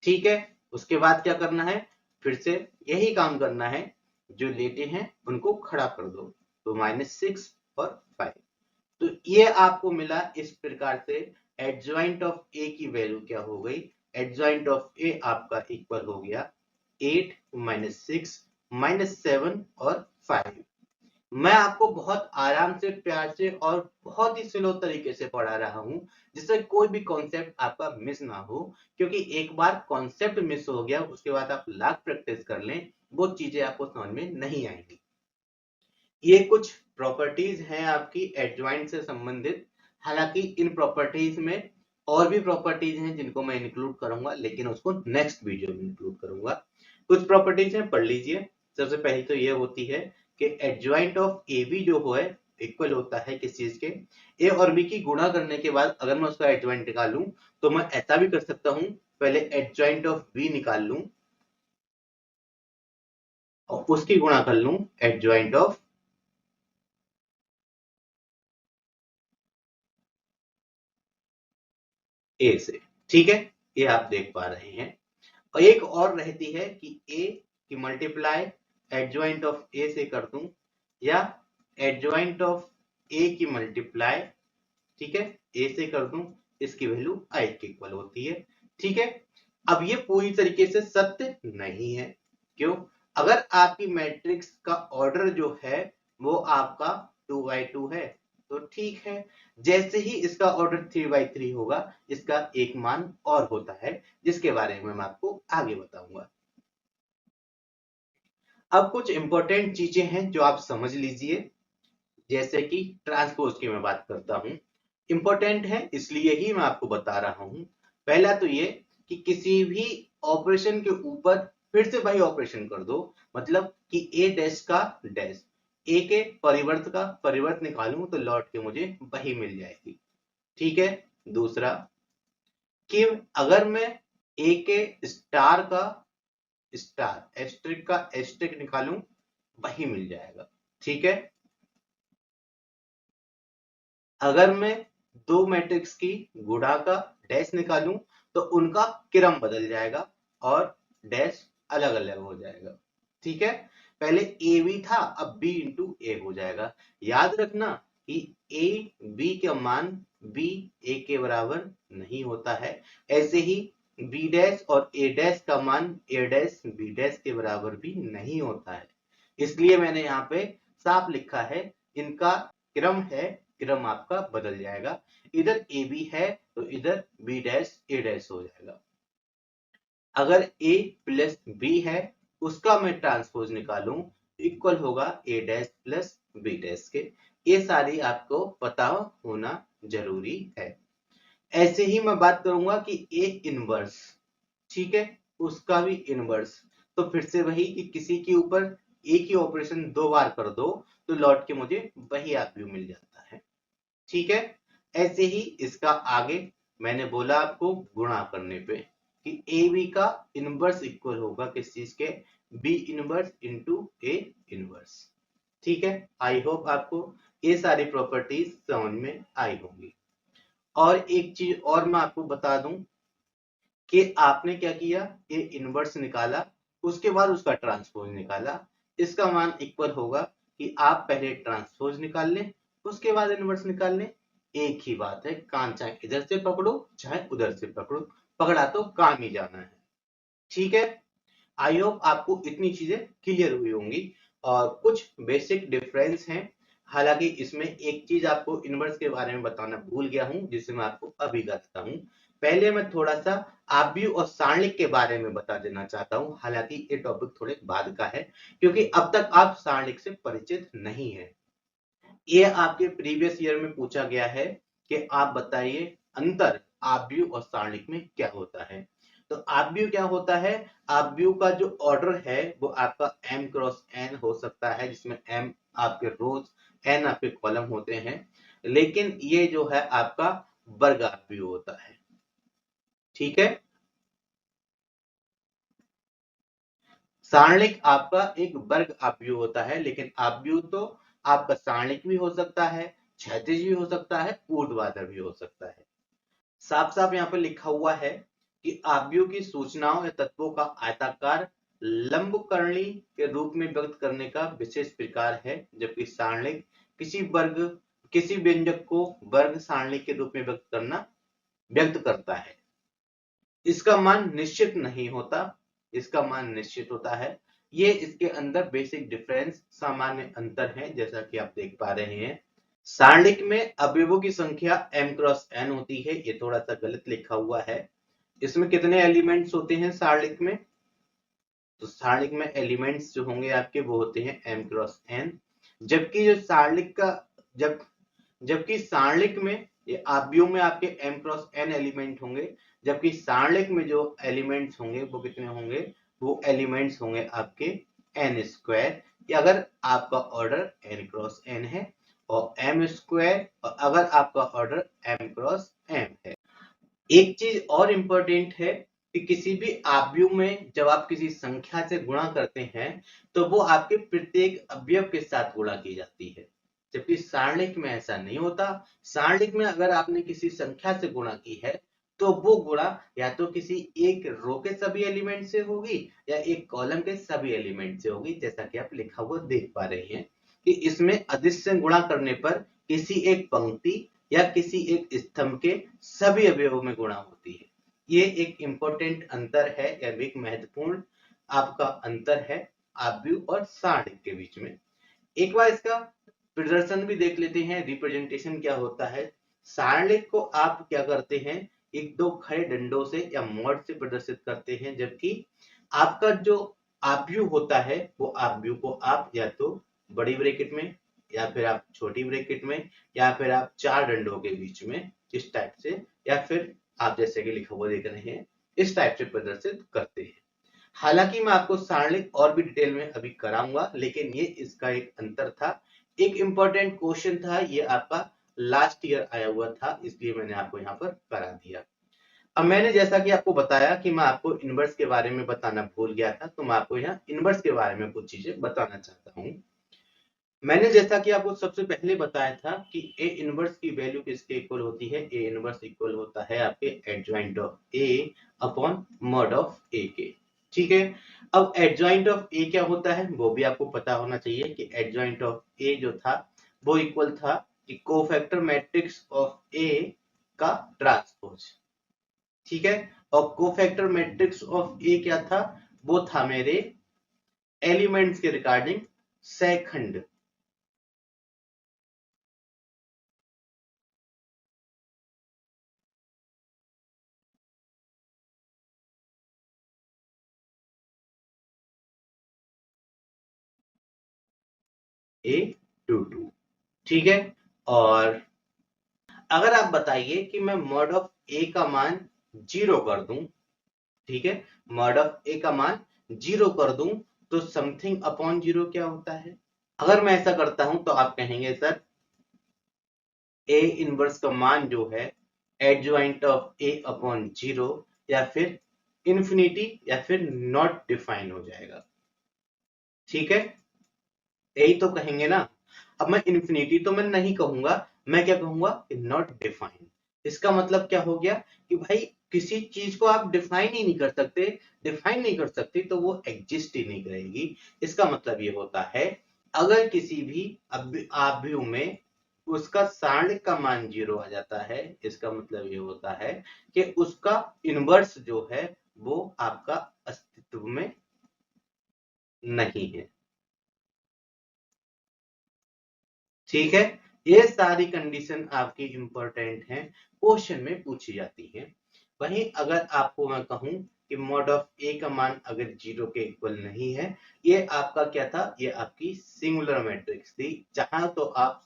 ठीक है, उसके बाद क्या करना है, फिर से यही काम करना है, जो लेटे हैं उनको खड़ा कर दो। तो -6 और 5। तो ये आपको मिला इस प्रकार से एडजॉइंट ऑफ ए की वैल्यू क्या हो गई, एडजॉइंट ऑफ ए आपका इक्वल हो गया 8 - 6 -7 और 5। मैं आपको बहुत आराम से, प्यार से और बहुत ही स्लो तरीके से पढ़ा रहा हूं, जिससे कोई भी कॉन्सेप्ट आपका मिस ना हो। क्योंकि एक बार कॉन्सेप्ट मिस हो गया उसके बाद आप लाख प्रैक्टिस कर लें, वो चीजें आपको समझ में नहीं आएंगी। ये कुछ प्रॉपर्टीज हैं आपकी एडजॉइंट से संबंधित। हालांकि इन प्रॉपर्टीज में और भी प्रॉपर्टीज हैं जिनको मैं इंक्लूड करूंगा, लेकिन उसको नेक्स्ट वीडियो में इंक्लूड करूंगा। कुछ प्रॉपर्टीज हैं, पढ़ लीजिए। सबसे पहले तो ये होती है कि एडजॉइंट ऑफ ए बी जो है इक्वल होता है किस चीज के, ए और बी की गुणा करने के बाद अगर मैं उसका एडजॉइंट निकालूं तो मैं ऐसा भी कर सकता हूं, पहले एडजॉइंट ऑफ बी निकाल लूं और उसकी गुणा कर लूं एडजॉइंट ऑफ ए से। ठीक है, ये आप देख पा रहे हैं। और एक और रहती है कि ए की मल्टीप्लाई एडजॉइंट ऑफ ए से कर दूं, या एडजॉइंट ऑफ ए की मल्टीप्लाई, ठीक है, ए से कर दूं, इसकी वैल्यू आई के इक्वल होती है। ठीक है, अब ये पूरी तरीके से सत्य नहीं है। क्यों, अगर आपकी मैट्रिक्स का ऑर्डर जो है वो आपका 2 by 2 है तो ठीक है, जैसे ही इसका ऑर्डर 3 by 3 होगा इसका एक मान और होता है, जिसके बारे में मैं आपको आगे बताऊंगा। अब कुछ इंपॉर्टेंट चीजें हैं जो आप समझ लीजिए, जैसे कि ट्रांसपोज की मैं बात करता हूं, इंपॉर्टेंट है इसलिए ही मैं आपको बता रहा हूं। पहला तो ये कि किसी भी ऑपरेशन के ऊपर फिर से वही ऑपरेशन कर दो, मतलब कि ए डैश का डैश, ए के परिवर्त का परिवर्त निकालूं तो लौट के मुझे वही मिल जाएगी। ठीक है, दूसरा कि अगर मैं ए के स्टार का स्टार, एस्ट्रिक का एस्ट्रिक निकालूं वही मिल जाएगा। ठीक है, अगर मैं दो मैट्रिक्स की गुणा का डैश निकालूं तो उनका क्रम बदल जाएगा और डैश अलग अलग हो जाएगा। ठीक है, पहले ए बी था अब बी इंटू ए हो जाएगा। याद रखना कि ए बी का मान बी ए के बराबर नहीं होता है। ऐसे ही बी डैश और ए डैश का मान ए डैश बी डैश के बराबर भी नहीं होता है। इसलिए मैंने यहाँ पे साफ लिखा है, इनका क्रम है, क्रम आपका बदल जाएगा। इधर ए बी है तो इधर बी डैश ए डैश हो जाएगा। अगर a प्लस बी है उसका मैं ट्रांसपोज निकालूं इक्वल होगा a dash plus B dash के। ये सारी आपको पता होना जरूरी है। ऐसे ही मैं बात करूंगा कि a इनवर्स, ठीक है, उसका भी इनवर्स। तो फिर से वही कि किसी के ऊपर एक ही ऑपरेशन 2 बार कर दो तो लौट के मुझे वही आरपीयू मिल जाता है, ठीक है। ऐसे ही इसका आगे मैंने बोला आपको गुणा करने पे कि ए बी का इनवर्स इक्वल होगा किस चीज के, B inverse into A inverse, ठीक है। आई होप आपको ये सारी प्रॉपर्टीज समझ में आई होंगी। और एक चीज और मैं आपको बता दूं कि आपने क्या किया, ए इनवर्स निकाला, उसके बाद उसका ट्रांसपोज निकाला। इसका मान इक्वल होगा कि आप पहले ट्रांसपोज निकाल लें उसके बाद इनवर्स निकाल लें। एक ही बात है, कान चाहे इधर से पकड़ो चाहे उधर से पकड़ो, पकड़ा तो काम ही जाना है, ठीक है। आई होप आपको इतनी चीजें क्लियर हुई होंगी। और कुछ बेसिक डिफरेंस हैं, हालांकि इसमें एक चीज आपको इनवर्स के बारे में बताना भूल गया हूं जिसे मैं आपको अभी बताता हूं। पहले मैं थोड़ा सा आव्यूह और सारणिक के बारे में बता देना चाहता हूं, हालांकि ये टॉपिक थोड़े बाद का है क्योंकि अब तक आप सारणिक से परिचित नहीं है। ये आपके प्रीवियस ईयर में पूछा गया है कि आप बताइए अंतर आव्यूह और सारणिक में क्या होता है। तो आव्यूह क्या होता है, आव्यूह का जो ऑर्डर है वो आपका m क्रॉस n हो सकता है, जिसमें m आपके रोज n आपके कॉलम होते हैं, लेकिन ये जो है आपका वर्ग आव्यूह होता है, ठीक है। सारणिक आपका एक वर्ग आव्यूह होता है, लेकिन आव्यूह तो आपका सारणिक भी हो सकता है, क्षैतिज भी हो सकता है, ऊर्ध्वाधर भी हो सकता है। साफ साफ यहाँ पर लिखा हुआ है कि आव्यूह की सूचनाओं या तत्वों का आयताकार लंबकर्णी के रूप में व्यक्त करने का विशेष प्रकार है, जबकि सारणिक किसी व्यंजक को वर्ग सारणिक के रूप में व्यक्त करता है। इसका मान निश्चित नहीं होता, इसका मान निश्चित होता है। ये इसके अंदर बेसिक डिफरेंस, सामान्य अंतर है, जैसा कि आप देख पा रहे हैं। सारणिक में अवयवों की संख्या m क्रॉस n होती है, ये थोड़ा सा गलत लिखा हुआ है। इसमें कितने एलिमेंट्स होते हैं सारणिक में, तो सारणिक में एलिमेंट्स जो होंगे आपके वो होते हैं m क्रॉस n। जबकि जो सारणिक का जब जबकि सारणिक में ये आव्यूह में आपके m क्रॉस n एलिमेंट होंगे, जबकि सारणिक में जो एलिमेंट्स होंगे वो कितने होंगे, वो एलिमेंट्स होंगे आपके n स्क्वायर, अगर आपका ऑर्डर n क्रॉस n है, और m स्क्वायर अगर आपका ऑर्डर m क्रॉस m है। एक चीज और इंपॉर्टेंट है कि किसी भी आव्यूह में जब आप किसी संख्या से गुणा करते हैं तो वो आपके प्रत्येक अवयव के साथ गुणा की जाती है, जबकि सारणिक में ऐसा नहीं होता। सारणिक में अगर आपने किसी संख्या से गुणा की है तो वो गुणा या तो किसी एक रो के सभी एलिमेंट से होगी या एक कॉलम के सभी एलिमेंट से होगी, जैसा कि आप लिखा हुआ देख पा रहे हैं कि इसमें अदिश से गुणा करने पर किसी एक पंक्ति या किसी एक स्तंभ के सभी अवयवों में गुणा होती है। ये एक इंपॉर्टेंट अंतर है या एक महत्वपूर्ण आपका अंतर है आव्यूह और सारणिक के बीच में। एक बार इसका प्रदर्शन भी देख लेते हैं, रिप्रेजेंटेशन क्या होता है। सारणिक को आप क्या करते हैं, एक दो खड़े डंडों से या मॉड से प्रदर्शित करते हैं, जबकि आपका जो आव्यूह होता है वो आव्यूह को आप या तो बड़ी ब्रैकेट में या फिर आप छोटी ब्रैकेट में या फिर आप चार डंडों के बीच में इस टाइप से, या फिर आप जैसे कि लिखा हुआ देख रहे हैं इस टाइप से प्रदर्शित करते हैं। हालांकि मैं आपको सारणिक और भी डिटेल में अभी कराऊंगा, लेकिन ये इसका एक अंतर था। एक इंपॉर्टेंट क्वेश्चन था, ये आपका लास्ट ईयर आया हुआ था, इसलिए मैंने आपको यहाँ पर करा दिया। अब मैंने जैसा कि आपको बताया कि मैं आपको इनवर्स के बारे में बताना भूल गया था, तो मैं आपको यहाँ इनवर्स के बारे में कुछ चीजें बताना चाहता हूँ। मैंने जैसा कि आपको सबसे पहले बताया था कि ए इनवर्स की वैल्यू किसके इक्वल होती है, ए इनवर्स इक्वल होता है आपके adjoint of A upon mod of A के, ठीक है। अब एडजॉइंट ऑफ ए क्या होता है वो भी आपको पता होना चाहिए कि एडजॉइंट ऑफ ए जो था वो इक्वल था कि कोफैक्टर मैट्रिक्स ऑफ ए का ट्रांसपोज, ठीक है। और कोफैक्टर मैट्रिक्स ऑफ ए क्या था, वो था मेरे एलिमेंट्स के रिगार्डिंग सेकंड। A22, ठीक है। और अगर आप बताइए कि मैं मॉड ऑफ ए का मान 0 कर दूं, ठीक है, मॉड ऑफ ए का मान 0 कर दूं, तो समथिंग अपॉन 0 क्या होता है? अगर मैं ऐसा करता हूं तो आप कहेंगे सर ए इनवर्स का मान जो है एडजॉइंट ऑफ ए अपॉन 0 या फिर इंफिनिटी या फिर नॉट डिफाइन हो जाएगा, ठीक है, यही तो कहेंगे ना। अब मैं इंफिनिटी तो मैं नहीं कहूंगा, मैं क्या कहूंगा, नॉट डिफाइन। इसका मतलब क्या हो गया कि भाई किसी चीज को आप डिफाइन ही नहीं कर सकते, डिफाइन नहीं कर सकते तो वो एग्जिस्ट ही नहीं करेगी। इसका मतलब ये होता है अगर किसी भी आव्यूह में उसका सारणिक का मान 0 आ जाता है, इसका मतलब ये होता है कि उसका इनवर्स जो है वो आपका अस्तित्व में नहीं है, ठीक है। ये सारी कंडीशन आपकी इंपॉर्टेंट हैं, क्वेश्चन में पूछी जाती हैं। वहीं अगर आपको मैं कहूं कि मॉड ऑफ ए का मान अगर 0 के इक्वल नहीं है, ये आपका क्या था, ये आपकी सिंगुलर मैट्रिक्स थी, जहां तो आप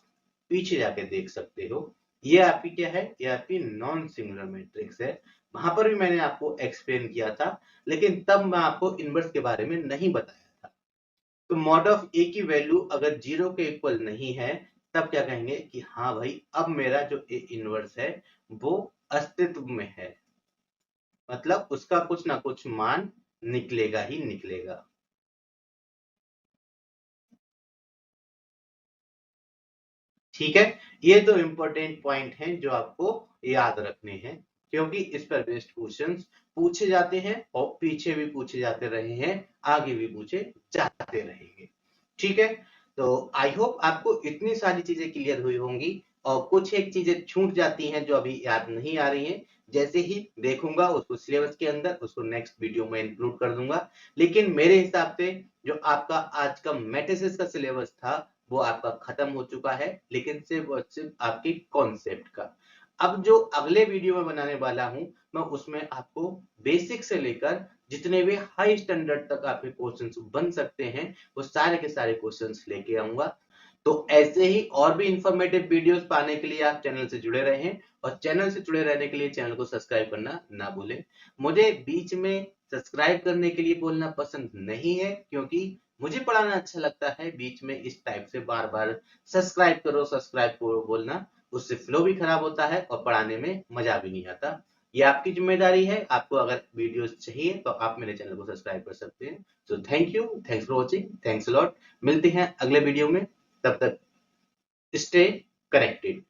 पीछे जाके देख सकते हो। ये आपकी क्या है, ये आपकी नॉन सिंगुलर मैट्रिक्स है। वहां पर भी मैंने आपको एक्सप्लेन किया था, लेकिन तब मैं आपको इनवर्स के बारे में नहीं बताया था। तो मॉड ऑफ ए की वैल्यू अगर 0 के इक्वल नहीं है, तब क्या कहेंगे कि हाँ भाई अब मेरा जो ए इनवर्स है वो अस्तित्व में है, मतलब उसका कुछ ना कुछ मान निकलेगा ही निकलेगा। ठीक है, ये तो इंपॉर्टेंट पॉइंट हैं जो आपको याद रखने हैं, क्योंकि इस पर बेस्ड क्वेश्चंस पूछे जाते हैं और पीछे भी पूछे जाते रहे हैं, आगे भी पूछे जाते रहेंगे, ठीक है। तो आई होप आपको इतनी सारी चीजें क्लियर हुई होंगी, और कुछ एक चीजें छूट जाती हैं जो अभी याद नहीं आ रही हैं, जैसे ही देखूंगा उसको सिलेबस के अंदर, उसको नेक्स्ट वीडियो में इंक्लूड कर दूंगा। लेकिन मेरे हिसाब से जो आपका आज का मैट्रिसेस का सिलेबस था वो आपका खत्म हो चुका है, लेकिन सिर्फ और सिर्फ आपकी कॉन्सेप्ट का। अब जो अगले वीडियो में बनाने वाला हूं, मैं उसमें आपको बेसिक से लेकर जितने भी हाई स्टैंडर्ड तक आपके क्वेश्चंस बन सकते हैं वो सारे के सारे क्वेश्चंस लेके आऊंगा। तो ऐसे ही और भी इंफॉर्मेटिव वीडियोस पाने के लिए आप चैनल से जुड़े रहें, और चैनल से जुड़े रहने के लिए चैनल को सब्सक्राइब करना ना भूलें। मुझे बीच में सब्सक्राइब करने के लिए बोलना पसंद नहीं है, क्योंकि मुझे पढ़ाना अच्छा लगता है, बीच में इस टाइप से बार बार सब्सक्राइब करो बोलना, उससे फ्लो भी खराब होता है और पढ़ाने में मजा भी नहीं आता। ये आपकी जिम्मेदारी है, आपको अगर वीडियोस चाहिए तो आप मेरे चैनल को सब्सक्राइब कर सकते हैं। So thank you, thanks for watching, thanks a lot. मिलते हैं अगले वीडियो में, तब तक स्टे कनेक्टेड।